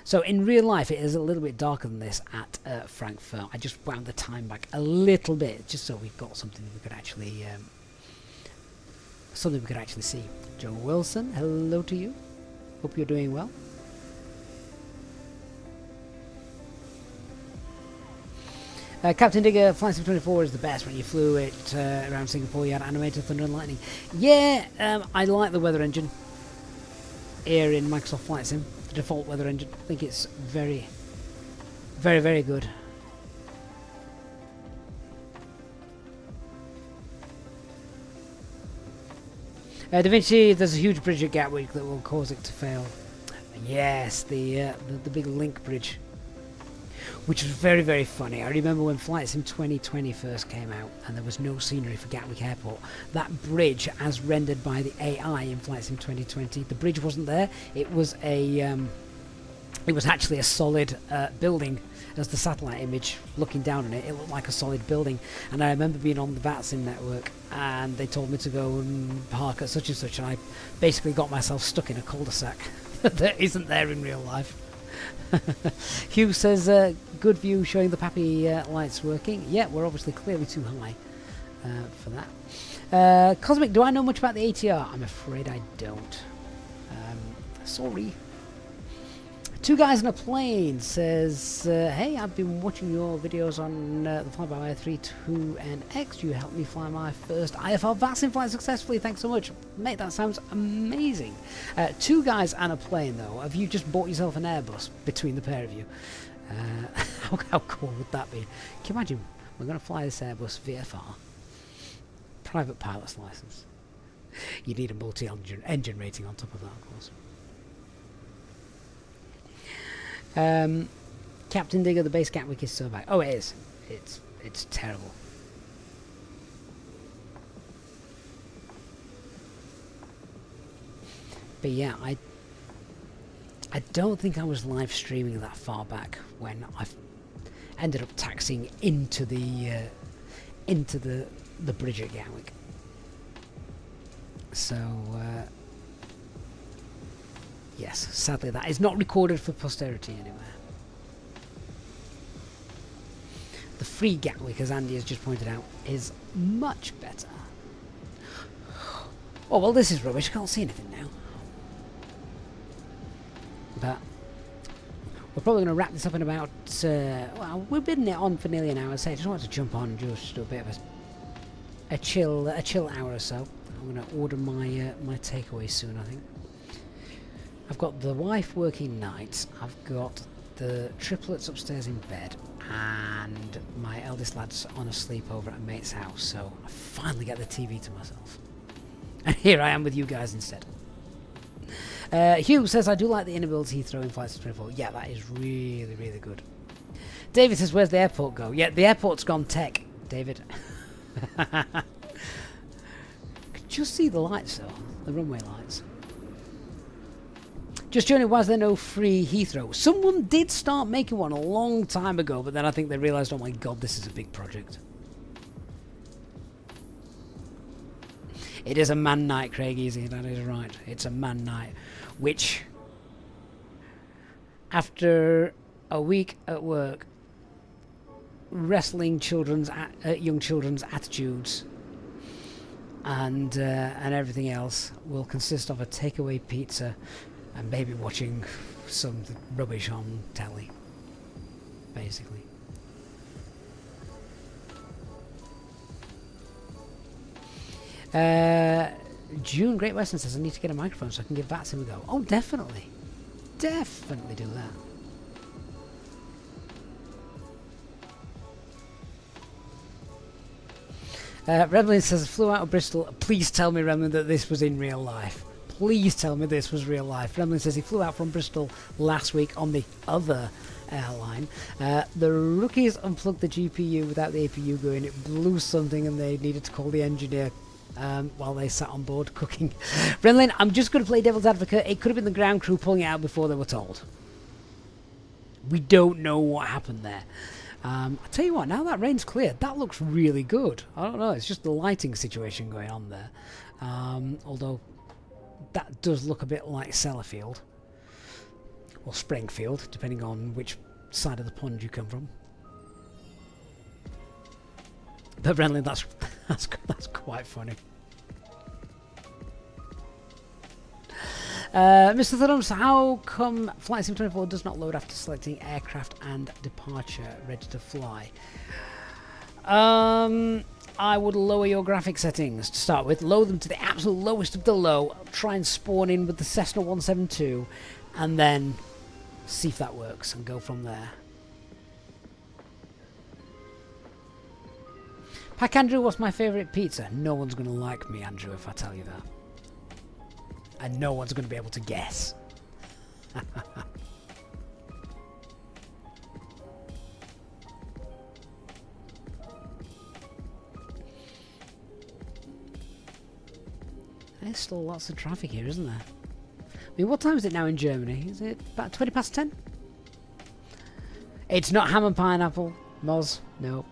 So in real life, it is a little bit darker than this at Frankfurt. I just wound the time back a little bit, just so we've got something we could actually see. Joe Wilson, hello to you. Hope you're doing well. Captain Digger, Flight Sim 24 is the best. When you flew it around Singapore, you had animated thunder and lightning. Yeah, I like the weather engine here in Microsoft Flight Sim. The default weather engine. I think it's very, very, very good. Da Vinci, there's a huge bridge at Gatwick that will cause it to fail. Yes, the big link bridge, which was very, very funny. I remember when Flight Sim 2020 first came out and there was no scenery for Gatwick Airport. That bridge, as rendered by the AI in Flight Sim 2020, the bridge wasn't there. It was actually a solid building. As the satellite image looking down on it, it looked like a solid building. And I remember being on the VATSIM network and they told me to go and park at such and such, and I basically got myself stuck in a cul-de-sac that isn't there in real life. Hugh says, good view showing the Pappy lights working. Yeah, we're obviously clearly too high for that. Cosmic, do I know much about the ATR? I'm afraid I don't. Sorry. Two Guys in a Plane says, hey, I've been watching your videos on the Fly-by-Wire 32NX. You helped me fly my first IFR VATSIM flight successfully. Thanks so much. Mate, that sounds amazing. Two Guys and a Plane, though. Have you just bought yourself an Airbus between the pair of you? How cool would that be? Can you imagine? We're going to fly this Airbus VFR. Private pilot's license. You need a multi-engine rating on top of that, of course. Captain Digger, the base Gatwick is so bad. Oh, it is. It's terrible. But yeah, I don't think I was live streaming that far back when I ended up taxiing into the bridge at Gatwick. So yes, sadly that is not recorded for posterity anywhere. The free Gatwick, as Andy has just pointed out, is much better. Oh well, this is rubbish. I can't see anything now. But we're probably going to wrap this up in about. Well, we've been on for nearly an hour, so I just wanted to jump on and just do a bit of a chill hour or so. I'm going to order my takeaway soon, I think. I've got the wife working nights. I've got the triplets upstairs in bed, and my eldest lad's on a sleepover at a mate's house. So I finally get the TV to myself, and here I am with you guys instead. Hugh says, I do like the inner-builds Heathrow in Flight Sim 24. Yeah, that is really, really good. David says, where's the airport go? Yeah, the airport's gone tech, David. Just see the lights though, the runway lights. Just joining, why is there no free Heathrow? Someone did start making one a long time ago, but then I think they realised, oh my god, this is a big project. It is a man night, Craig Easy, that is right. It's a man night, which, after a week at work, wrestling young children's attitudes and everything else, will consist of a takeaway pizza and maybe watching some rubbish on telly, basically. June Great Western says, I need to get a microphone so I can give VATSIM a go. Oh, definitely. Definitely do that. Remlin says, flew out of Bristol. Please tell me, Remlin, that this was in real life. Please tell me this was real life. Remlin says he flew out from Bristol last week on the other airline. The rookies unplugged the GPU without the APU going. It blew something and they needed to call the engineer while they sat on board cooking. Remlin, I'm just going to play devil's advocate. It could have been the ground crew pulling it out before they were told. We don't know what happened there. I tell you what, now that rain's cleared, that looks really good. I don't know, it's just the lighting situation going on there. Although that does look a bit like Sellafield. or Springfield, depending on which side of the pond you come from. But Renly, that's quite funny. Mr. Thuddums, how come Flight Sim 24 does not load after selecting aircraft and departure ready to fly? I would lower your graphic settings to start with, lower them to the absolute lowest of the low, try and spawn in with the Cessna 172, and then see if that works and go from there. Pack Andrew, what's my favourite pizza? No one's going to like me, Andrew, if I tell you that. And no one's going to be able to guess. There's still lots of traffic here, isn't there? I mean, what time is it now in Germany? Is it about 20 past 10? It's not ham and pineapple, Moz. No.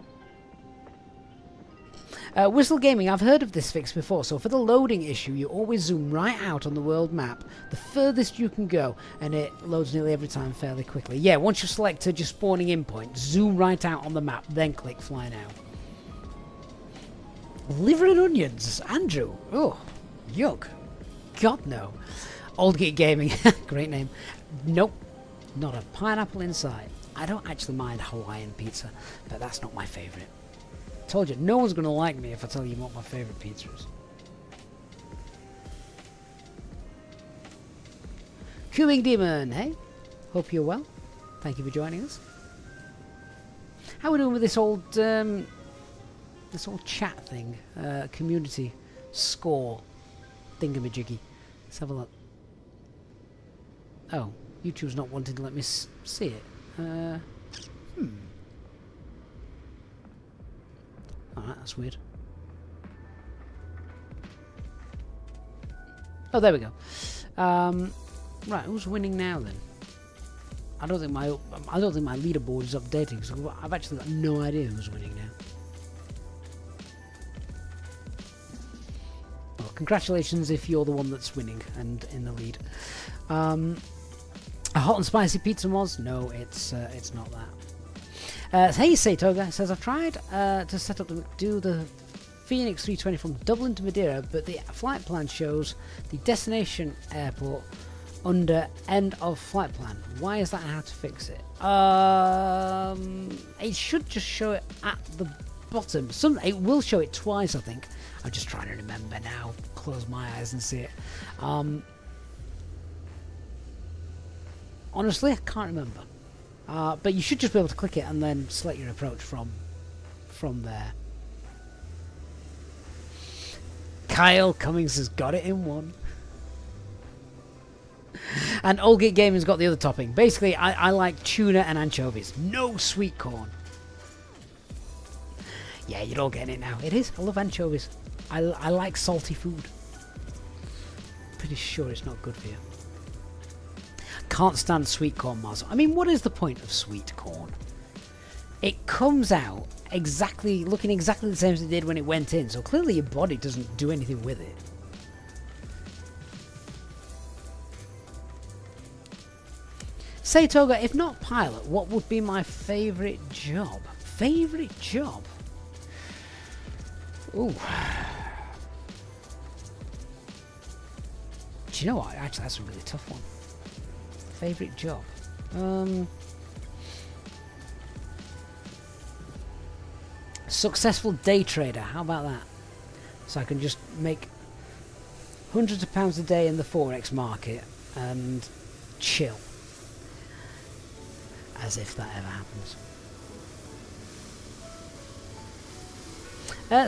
Whistle Gaming, I've heard of this fix before, so for the loading issue you always zoom right out on the world map, the furthest you can go, and it loads nearly every time fairly quickly. Yeah, once you've selected your spawning in point, zoom right out on the map, then click fly now. Liver and onions, Andrew. Oh, yuck. God no. Old Geek Gaming, great name. Nope, not a pineapple inside. I don't actually mind Hawaiian pizza, but that's not my favourite. Told you, no one's going to like me if I tell you what my favourite pizza is. Cooing Demon, hey? Hope you're well. Thank you for joining us. How are we doing with this old chat thing? Community score thingamajiggy. Let's have a look. Oh, YouTube's not wanting to let me see it. Alright, that's weird. Oh, there we go. Right, who's winning now then? I don't think my leaderboard is updating, so I've actually got no idea who's winning now. Well, congratulations if you're the one that's winning and in the lead. A hot and spicy pizza was? No, it's not that. Hey, Satoga says, I've tried to set up to do the Phoenix 320 from Dublin to Madeira, but the flight plan shows the destination airport under end of flight plan. Why is that and how to fix it? It should just show it at the bottom. It will show it twice, I think. I'm just trying to remember now. Close my eyes and see it. Honestly, I can't remember. But you should just be able to click it and then select your approach from there. Kyle Cummings has got it in one. And Old Geek Gaming's got the other topping. Basically, I like tuna and anchovies. No sweet corn. Yeah, you're all getting it now. It is. I love anchovies. I like salty food. Pretty sure it's not good for you. Can't stand sweet corn, Mars. I mean, what is the point of sweet corn? It comes out looking exactly the same as it did when it went in, so clearly your body doesn't do anything with it. Say, Toga, if not pilot, what would be my favourite job? Favourite job? Ooh. Do you know what? Actually, that's a really tough one. Favourite job? Successful day trader. How about that? So I can just make hundreds of pounds a day in the Forex market and chill. As if that ever happens.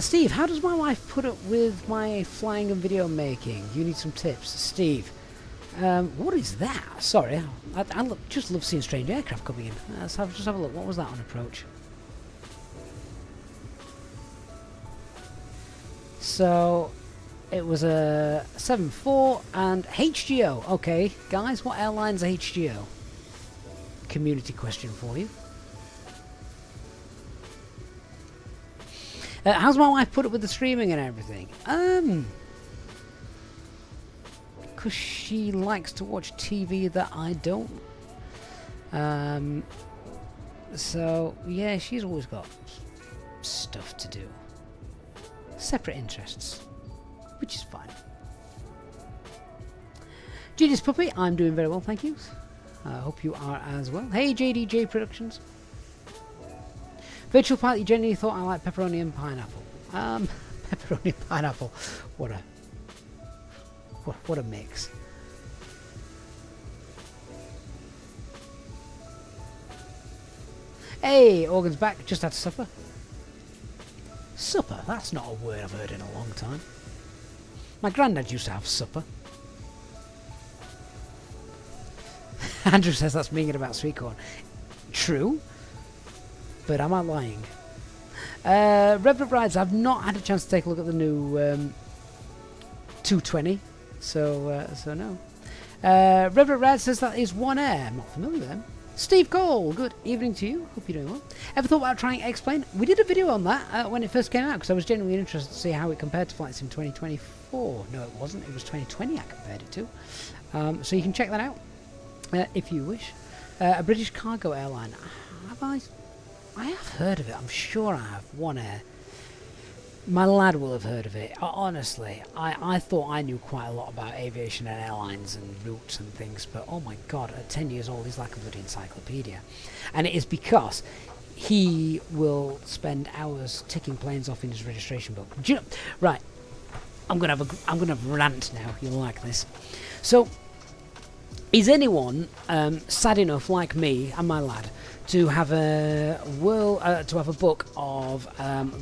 Steve, how does my wife put up with my flying and video making? You need some tips. Steve, what is that? Sorry, I just love seeing strange aircraft coming in. Let's just have a look. What was that on approach? So, it was a 7-4 and HGO. Okay, guys, what airline's HGO? Community question for you. How's my wife put up with the streaming and everything? Because she likes to watch TV that I don't So yeah, she's always got stuff to do, separate interests, which is fine. Judy's Puppy, I'm doing very well, thank you. I hope you are as well. Hey, JDJ Productions. Virtual Pilot, you genuinely thought I like pepperoni and pineapple. Pepperoni and pineapple. What a mix. Hey, Organ's back. Just had supper. Supper? That's not a word I've heard in a long time. My granddad used to have supper. Andrew says that's minging about sweet corn. True, but am I lying? Reverend Rides, I've not had a chance to take a look at the new 220, so no. Reverend Rides says that is One Air. I'm not familiar with them. Steve Cole, good evening to you. Hope you're doing well. Ever thought about trying X-Plane? We did a video on that when it first came out because I was genuinely interested to see how it compared to flights in 2024. No, it wasn't. It was 2020 I compared it to. So you can check that out. If you wish. A British cargo airline. I have heard of it. I'm sure I have. One Air. My lad will have heard of it. Honestly, I thought I knew quite a lot about aviation and airlines and routes and things, but oh my god, at 10 years old he's like a bloody encyclopedia. And it is because he will spend hours ticking planes off in his registration book. Do you know, right, I'm gonna have a rant now. You'll like this. So, is anyone sad enough, like me and my lad, to have a book of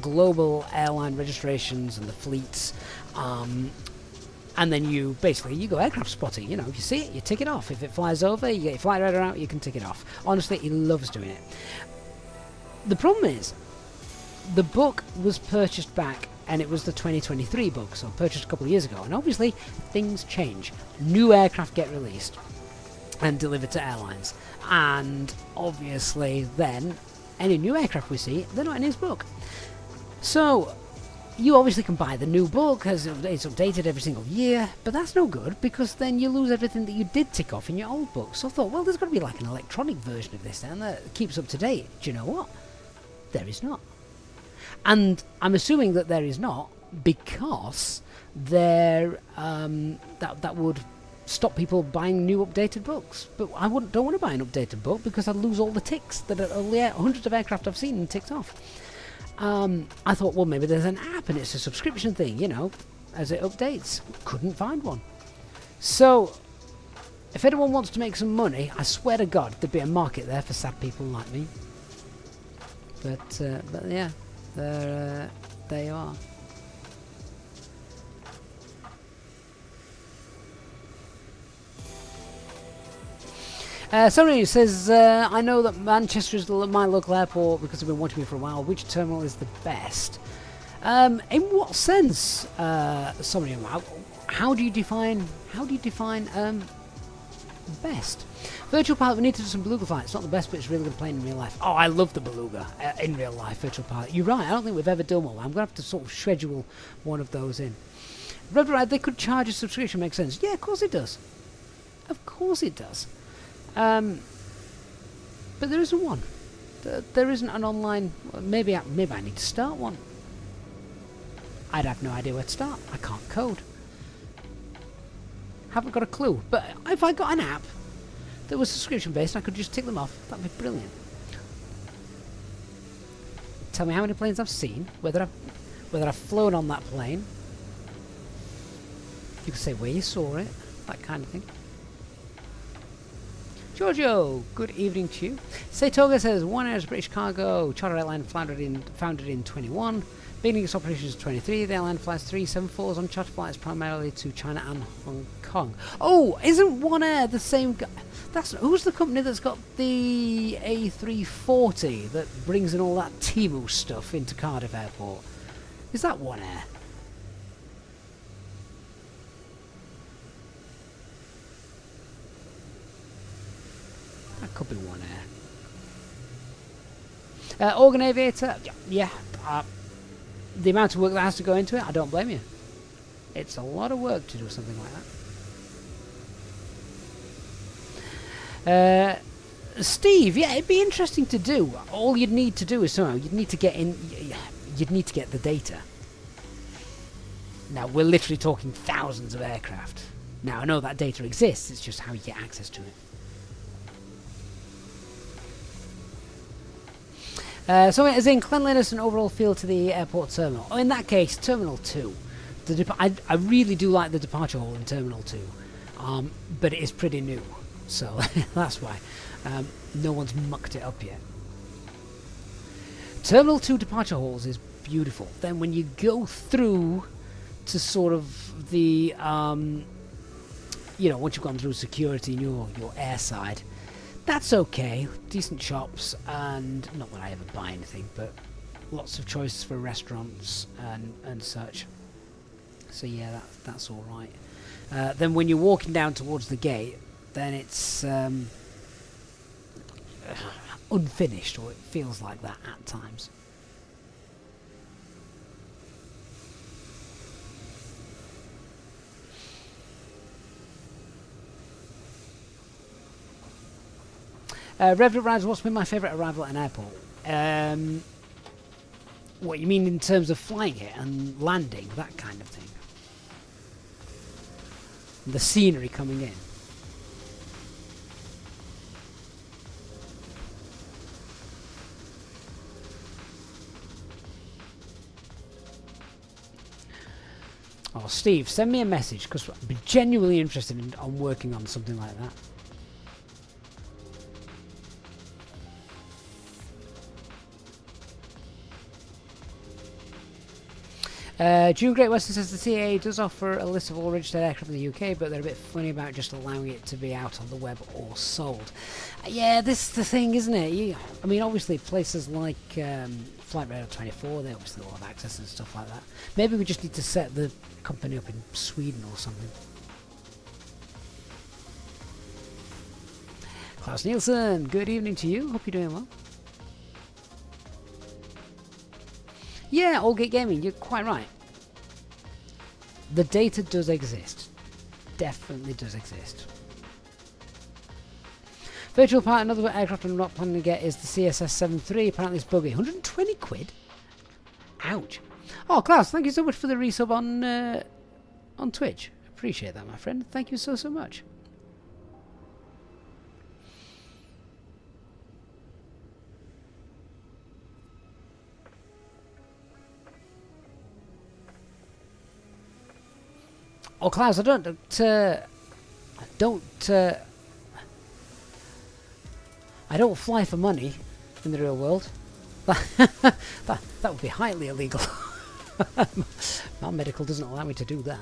global airline registrations and the fleets, and then you go aircraft spotting? You know, if you see it, you tick it off. If it flies over, you get your flight radar out, you can tick it off. Honestly, he loves doing it. The problem is, the book was purchased back, and it was the 2023 book, so purchased a couple of years ago, and obviously things change. New aircraft get released and delivered to airlines, and obviously then any new aircraft we see, they're not in his book. So you obviously can buy the new book as it's updated every single year, but that's no good because then you lose everything that you did tick off in your old book. So I thought, well, there's got to be like an electronic version of this then that keeps up to date. Do you know what? There is not. And I'm assuming that there is not because there that would stop people buying new updated books. But I don't want to buy an updated book because I'd lose all the ticks that are hundreds of aircraft I've seen and ticked off. I thought, well, maybe there's an app and it's a subscription thing, you know, as it updates. Couldn't find one. So, if anyone wants to make some money, I swear to God, there'd be a market there for sad people like me. But yeah, there you are. Sorry, says, I know that Manchester is my local airport because they've been wanting me for a while. Which terminal is the best? In what sense? Sorry, how do you define best? Virtual Pilot, we need to do some Beluga flights. It's not the best, but it's really good plane in real life. Oh, I love the Beluga in real life, Virtual Pilot. You're right, I don't think we've ever done one. I'm going to have to sort of schedule one of those in. Red Ride, they could charge a subscription, makes sense. Yeah, of course it does. Of course it does. But there isn't one. There isn't an online. Maybe I need to start one. I'd have no idea where to start. I can't code. Haven't got a clue. But if I got an app that was subscription based, I could just tick them off. That'd be brilliant. Tell me how many planes I've seen, whether I've flown on that plane. You could say where you saw it, that kind of thing. Giorgio, good evening to you. Setoga says, One Air is British cargo, charter airline founded in 21. Beginning its operations 23. The airline flies 374s on charter flights primarily to China and Hong Kong. Oh, isn't One Air the same guy? Who's the company that's got the A340 that brings in all that Temu stuff into Cardiff Airport? Is that One Air? That could be One Air. Organ Aviator, yeah. The amount of work that has to go into it, I don't blame you. It's a lot of work to do something like that. Steve, yeah, it'd be interesting to do. All you'd need to do is you'd need to get the data. Now, we're literally talking thousands of aircraft. Now, I know that data exists, it's just how you get access to it. So as in cleanliness and overall feel to the airport terminal. Oh, in that case, Terminal 2. I really do like the departure hall in Terminal 2. But it is pretty new. So that's why. No one's mucked it up yet. Terminal 2 departure halls is beautiful. Then when you go through to sort of the, once you've gone through security and your airside, that's okay. Decent shops, and not that I ever buy anything, but lots of choices for restaurants and such. So yeah, that's all right. Then when you're walking down towards the gate, then it's unfinished, or it feels like that at times. Revenant Rides, what's been my favourite arrival at an airport? What you mean in terms of flying it and landing, that kind of thing? The scenery coming in. Oh, Steve, send me a message, because I'd be genuinely interested in working on something like that. June Great Western says the CAA does offer a list of all registered aircraft in the UK, but they're a bit funny about just allowing it to be out on the web or sold. Yeah, this is the thing, isn't it? I mean, obviously places like Flight Radar 24, they obviously all have access and stuff like that. Maybe we just need to set the company up in Sweden or something. Klaus Nielsen, good evening to you. Hope you're doing well. Yeah, Allgate Gaming, you're quite right. The data does exist. Definitely does exist. Virtual part, another aircraft I'm not planning to get is the CSS-73. Apparently it's buggy. 120 quid? Ouch. Oh, Klaus, thank you so much for the resub on Twitch. Appreciate that, my friend. Thank you so much. Oh, Klaus, I don't fly for money in the real world. that would be highly illegal. My medical doesn't allow me to do that.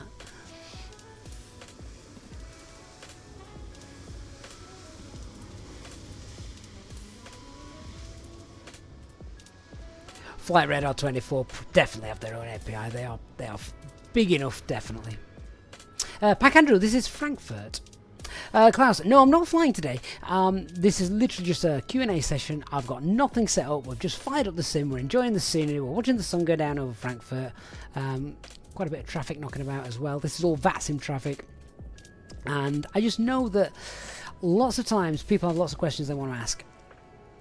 Flight Radar 24 definitely have their own API. They are big enough, definitely. Pack Andrew, this is Frankfurt. Klaus, no, I'm not flying today. This is literally just a Q&A session. I've got nothing set up. We've just fired up the sim. We're enjoying the scenery. We're watching the sun go down over Frankfurt. Quite a bit of traffic knocking about as well. This is all VATSIM traffic. And I just know that lots of times people have lots of questions they want to ask.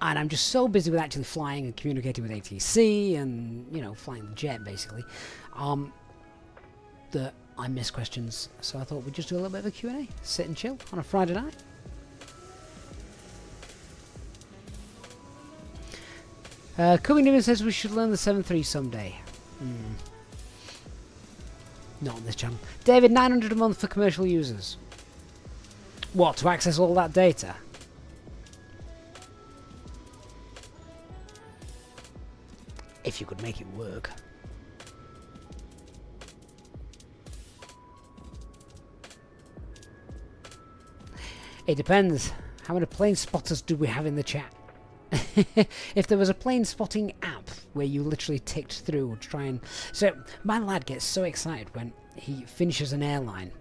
And I'm just so busy with actually flying and communicating with ATC and, flying the jet, basically, that I miss questions, so I thought we'd just do a little bit of a Q&A, sit and chill on a Friday night. Cooking says we should learn the 7.3 someday. Not on this channel. David, 900 a month for commercial users. What, to access all that data? If you could make it work. It depends. How many plane spotters do we have in the chat? If there was a plane spotting app where you literally ticked through to try and... So, my lad gets so excited when he finishes an airline.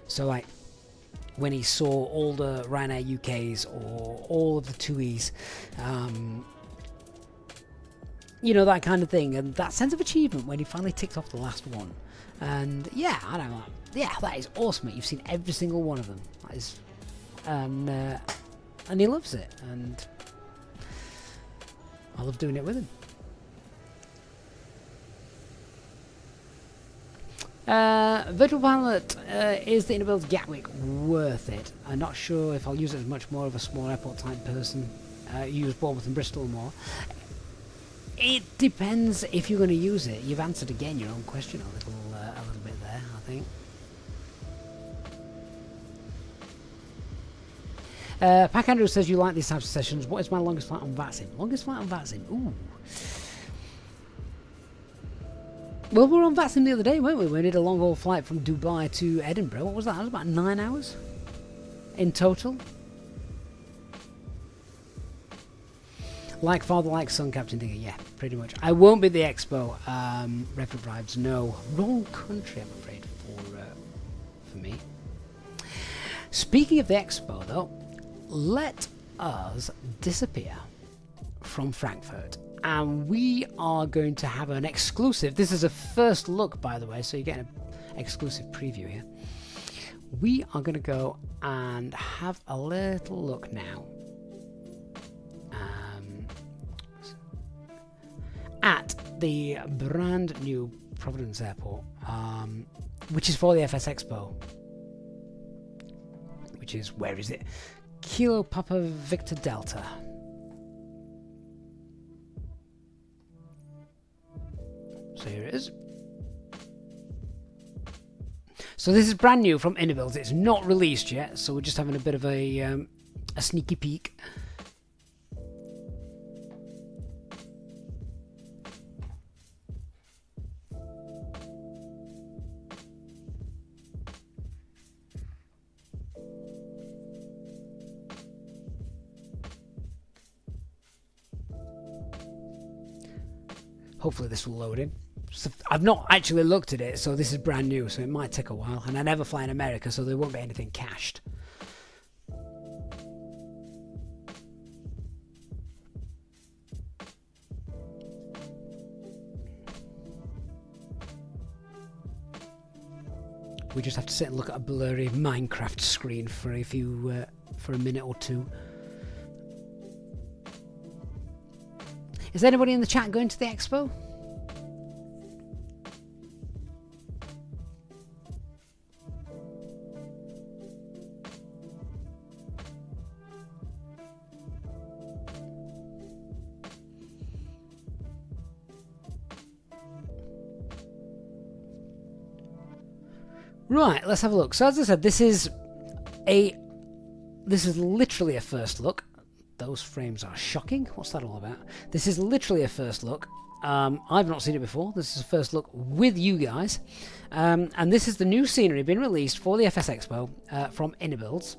So, like, when he saw all the Ryanair UKs or all of the TUIs, that kind of thing. And that sense of achievement when he finally ticked off the last one. And, yeah, I don't know. Yeah, that is awesome, mate. You've seen every single one of them. That is... and he loves it, and I love doing it with him. Virtual Pilot, is the Innobuild Gatwick worth it? I'm not sure if I'll use it as much more of a small airport type person. Use Bournemouth and Bristol more. It depends if you're going to use it. You've answered again your own question a little bit there, I think. Pack Andrew says you like these types of sessions. What is my longest flight on Vatsim? Longest flight on Vatsim? Ooh. Well, we were on Vatsim the other day, weren't we? We did a long haul flight from Dubai to Edinburgh. What was that? That was about 9 hours in total. Like father, like son, Captain Digger. Yeah, pretty much. I won't be at the expo. Record Bribes, no. Wrong country, I'm afraid, for me. Speaking of the expo, though, let us disappear from Frankfurt. And we are going to have an exclusive. This is a first look, by the way, so you're getting an exclusive preview here. We are going to go and have a little look now at the brand new Providence Airport, which is for the FS Expo. Which is, where is it? Kilo Papa Victor Delta. So here it is. So this is brand new from Innobuild. It's not released yet, so we're just having a bit of a sneaky peek. Hopefully this will load in. So I've not actually looked at it, so this is brand new, so it might take a while. And I never fly in America, so there won't be anything cached. We just have to sit and look at a blurry Minecraft screen for a minute or two. Is anybody in the chat going to the expo? Right, let's have a look. So as I said, this is literally a first look. Those frames are shocking. What's that all about? This is literally a first look. I've not seen it before. This is a first look with you guys. And this is the new scenery being released for the FS Expo from Innobuilds.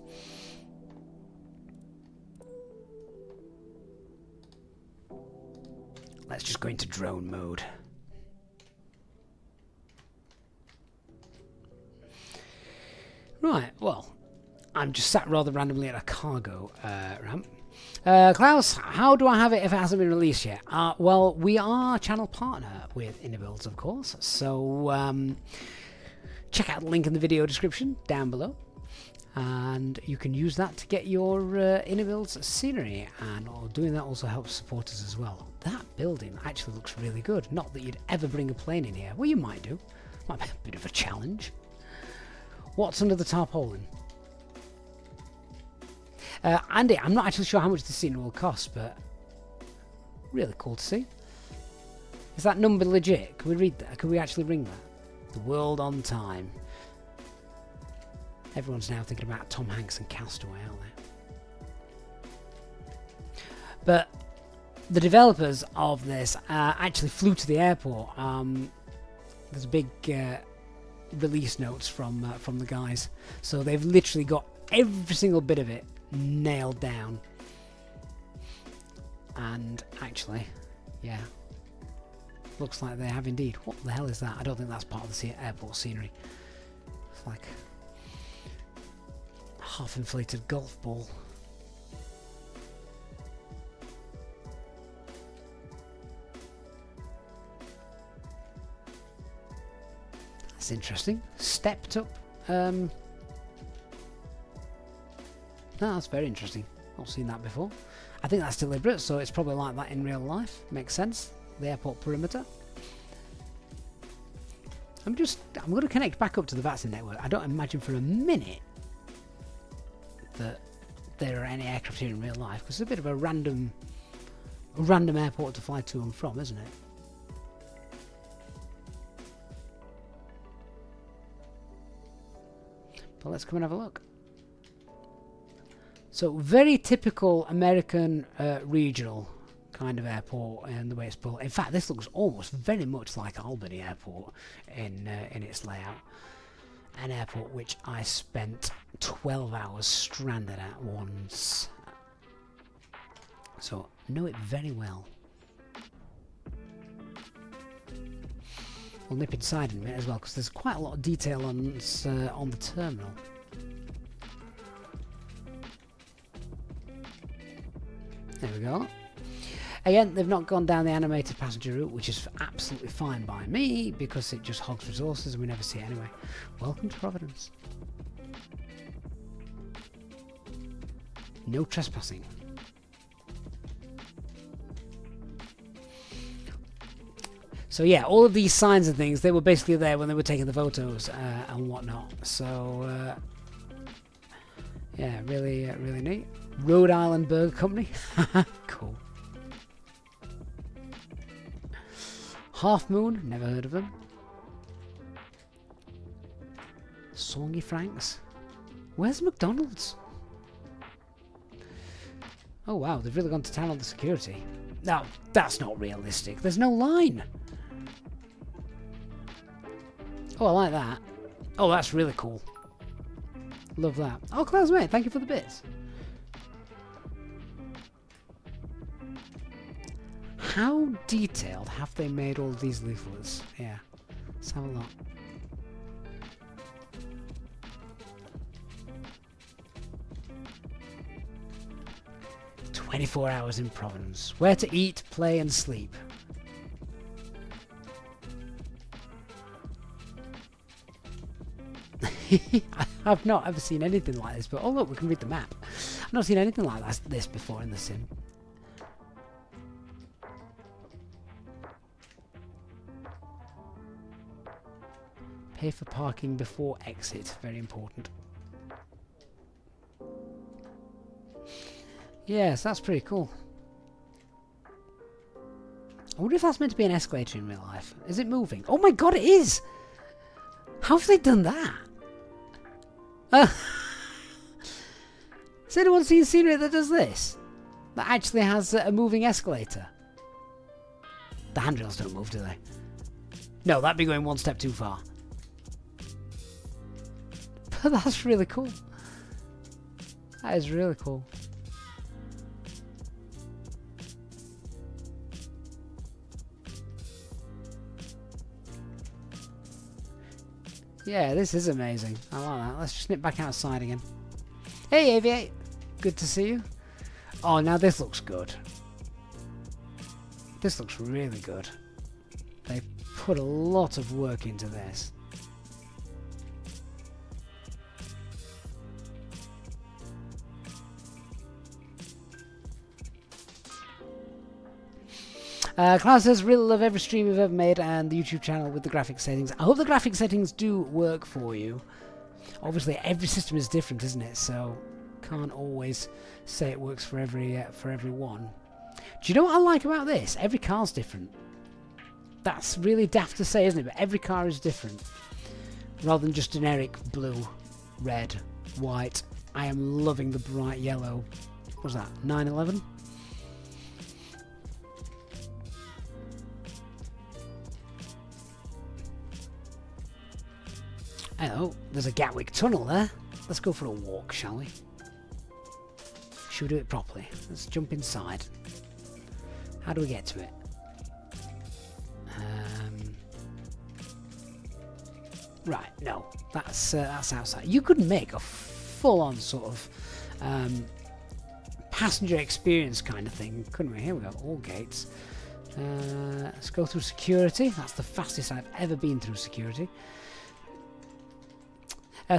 Let's just go into drone mode. Right, well, I'm just sat rather randomly at a cargo ramp. Klaus, how do I have it if it hasn't been released yet? Well, we are channel partner with Innobuilds, of course, so check out the link in the video description down below, and you can use that to get your Innobuilds scenery, and doing that also helps support us as well. That building actually looks really good. Not that you'd ever bring a plane in here. Well, you might do. Might be a bit of a challenge. What's under the tarpaulin? Andy, I'm not actually sure how much the scenery will cost, but really cool to see. Is that number legit? Can we read that? Can we actually ring that? The World on Time. Everyone's now thinking about Tom Hanks and Castaway, aren't they? But the developers of this actually flew to the airport. There's a big release notes from the guys, so they've literally got every single bit of it nailed down. And actually, yeah, looks like they have indeed. What the hell is that? I don't think that's part of the airport scenery. It's like a half-inflated golf ball. That's interesting. Stepped up. No, that's very interesting. Not seen that before. I think that's deliberate, so it's probably like that in real life. Makes sense. The airport perimeter. I'm going to connect back up to the vaccine network. I don't imagine for a minute that there are any aircraft here in real life, because it's a bit of a random airport to fly to and from, isn't it? But let's come and have a look. So very typical American regional kind of airport and the way it's built. In fact, this looks almost very much like Albany Airport in its layout. An airport which I spent 12 hours stranded at once. So know it very well. We'll nip inside in a minute as well, because there's quite a lot of detail on the terminal. There we go. Again, they've not gone down the animated passenger route, which is absolutely fine by me, because it just hogs resources and we never see it anyway. Welcome to Providence. No trespassing. So yeah, all of these signs and things, they were basically there when they were taking the photos and whatnot. So yeah, really neat. Rhode Island Burger Company. Cool. Half Moon, never heard of them. Songy Franks. Where's McDonald's? Oh wow, they've really gone to town on the security. No, that's not realistic. There's no line. Oh, I like that. Oh, that's really cool. Love that. Oh, Klaus, mate, thank you for the bits. How detailed have they made all these leaflets? Yeah, let's have a look. "24 hours in Providence. Where to eat, play and sleep." I've not ever seen anything like this, but oh look, we can read the map. I've not seen anything like this before in the sim. Pay for parking before exit. Very important. Yes, that's pretty cool. I wonder if that's meant to be an escalator in real life. Is it moving? Oh my god, it is! How have they done that? Has anyone seen scenery that does this? That actually has a moving escalator? The handrails don't move, do they? No, that'd be going one step too far. But that's really cool. That is really cool. Yeah, this is amazing. I like that. Let's just nip back outside again. Hey, Aviate. Good to see you. Oh, now this looks good. This looks really good. They've put a lot of work into this. Klaus says, really love every stream you've ever made and the YouTube channel with the graphic settings. I hope the graphic settings do work for you. Obviously, every system is different, isn't it? So, can't always say it works for everyone. Do you know what I like about this? Every car's different. That's really daft to say, isn't it? But every car is different. Rather than just generic blue, red, white. I am loving the bright yellow. What's that? 911? Oh, there's a Gatwick tunnel there. Let's go for a walk, shall we? Should we do it properly? Let's jump inside. How do we get to it? Right, no, that's outside. You could make a full-on sort of passenger experience kind of thing, couldn't we? Here we go, all gates. Let's go through security. That's the fastest I've ever been through security.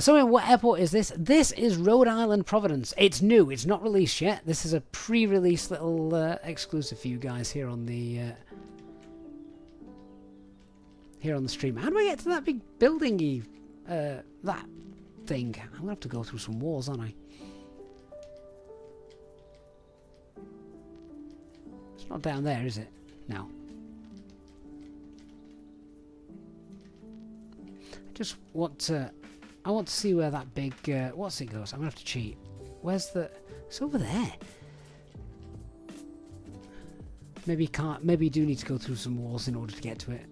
So what airport is this? This is Rhode Island Providence. It's new. It's not released yet. This is a pre-release little exclusive for you guys here on the stream. How do I get to that big building-y that thing? I'm gonna have to go through some walls, aren't I? It's not down there, is it? No. I want to see where that big what's it goes. I'm gonna have to cheat. Where's the? It's over there. Maybe you can't. Maybe you do need to go through some walls in order to get to it.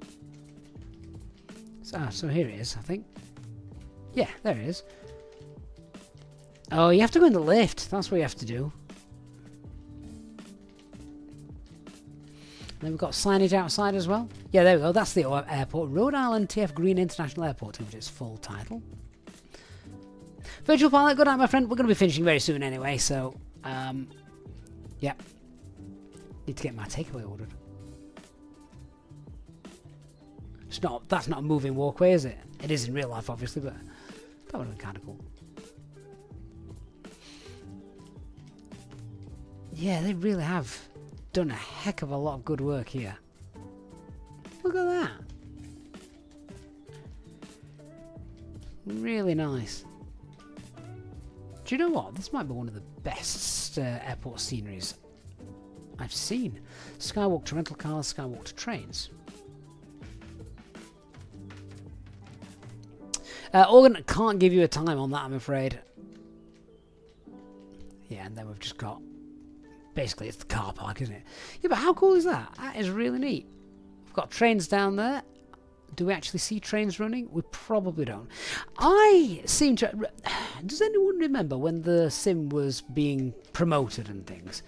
So here it is, I think. Yeah, there it is. Oh, you have to go in the lift. That's what you have to do. Then we've got signage outside as well. Yeah, there we go. That's the airport. Rhode Island TF Green International Airport, which is its full title. Virtual Pilot, good night, my friend. We're going to be finishing very soon anyway, so, yeah. Need to get my takeaway ordered. That's not a moving walkway, is it? It is in real life, obviously, but that would have been kind of cool. Yeah, they really have done a heck of a lot of good work here. Look at that. Really nice. Do you know what? This might be one of the best airport sceneries I've seen. Skywalk to rental cars, skywalk to trains. Organ can't give you a time on that, I'm afraid. Yeah, and then we've just got... Basically, it's the car park, isn't it? Yeah, but how cool is that? That is really neat. We've got trains down there. Do we actually see trains running? We probably don't. I seem to... Does anyone remember when the sim was being promoted and things?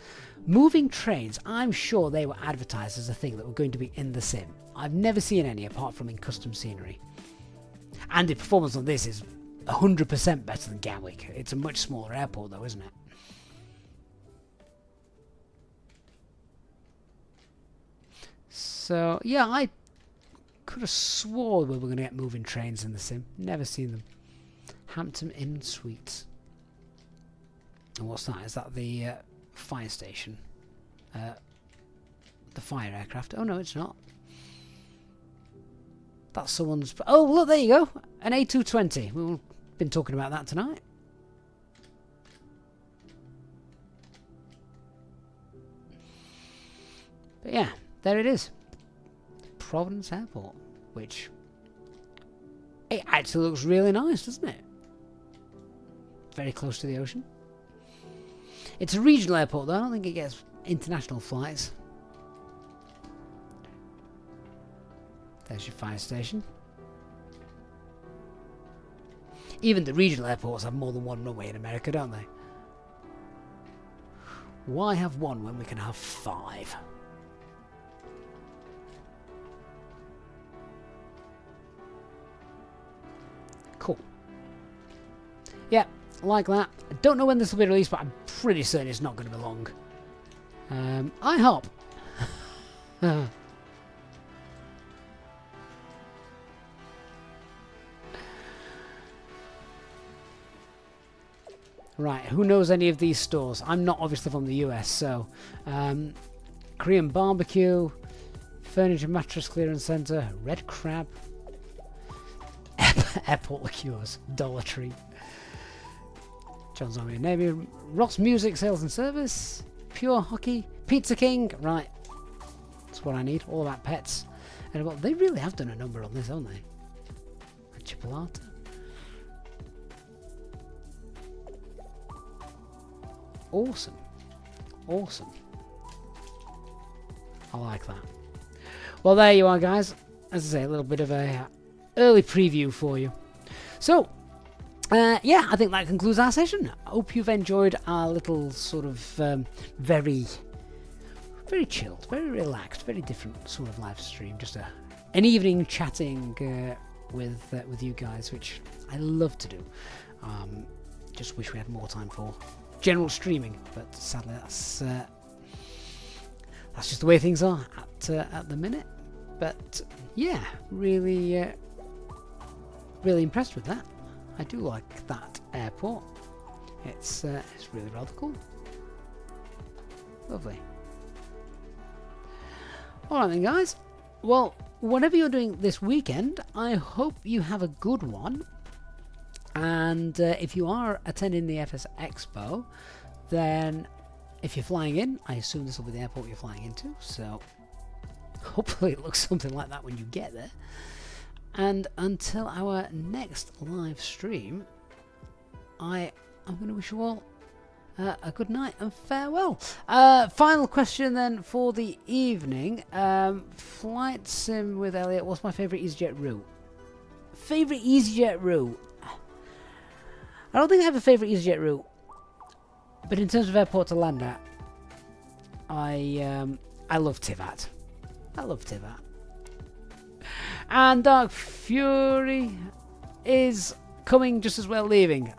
Moving trains, I'm sure they were advertised as a thing that were going to be in the sim. I've never seen any apart from in custom scenery. And the performance on this is 100% better than Gatwick. It's a much smaller airport though, isn't it? So, yeah, I could have swore we were going to get moving trains in the sim. Never seen them. Hampton Inn Suites. And what's that? Is that the fire station? The fire aircraft? Oh, no, it's not. That's someone's... Oh, look, there you go. An A220. We've been talking about that tonight. But yeah, there it is. Providence Airport, which it actually looks really nice, doesn't it? Very close to the ocean. It's a regional airport though, I don't think it gets international flights. There's your fire station. Even the regional airports have more than one runway in America, don't they? Why have one when we can have 5? Cool. Yeah, like that. I don't know when this will be released, but I'm pretty certain it's not going to be long. I hope. Right, who knows any of these stores? I'm not obviously from the US, so... Korean Barbecue, Furniture Mattress Clearance Centre, Red Crab, Airport Liqueurs, Dollar Tree, John's Army and Navy, Ross Music Sales and Service, Pure Hockey, Pizza King, right, that's what I need, all about pets. And well, they really have done a number on this, haven't they? A Chipolata. Awesome. Awesome. I like that. Well, there you are, guys. As I say, a little bit of a early preview for you. So, yeah, I think that concludes our session. I hope you've enjoyed our little sort of very chilled, very relaxed, very different sort of live stream. Just an evening chatting with you guys, which I love to do. Just wish we had more time for general streaming, but sadly that's just the way things are at the minute. But yeah, really impressed with that. I do like that airport. It's really rather cool. Lovely. Alright then, guys. Well, whatever you're doing this weekend, I hope you have a good one. And if you are attending the FS Expo, then if you're flying in, I assume this will be the airport you're flying into, so hopefully it looks something like that when you get there. And until our next live stream, I am going to wish you all a good night and farewell. Final question then for the evening. Flight sim with Elliot. What's my favourite EasyJet route? Favourite EasyJet route? I don't think I have a favourite EasyJet route. But in terms of airport to land at, I love Tivat. I love Tivat. And Dark Fury is coming just as well leaving.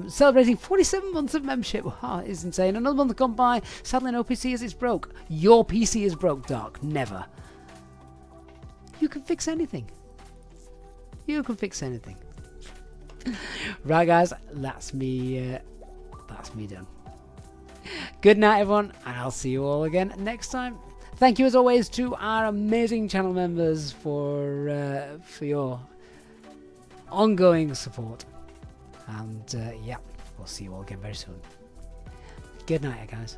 Celebrating 47 months of membership. Wow, it's insane. Another month gone by. Sadly, no PC as it's broke. Your PC is broke, Dark. Never. You can fix anything. You can fix anything. Right, guys. That's me. That's me done. Good night, everyone, and I'll see you all again next time. Thank you, as always, to our amazing channel members for your ongoing support. And yeah, we'll see you all again very soon. Good night, guys.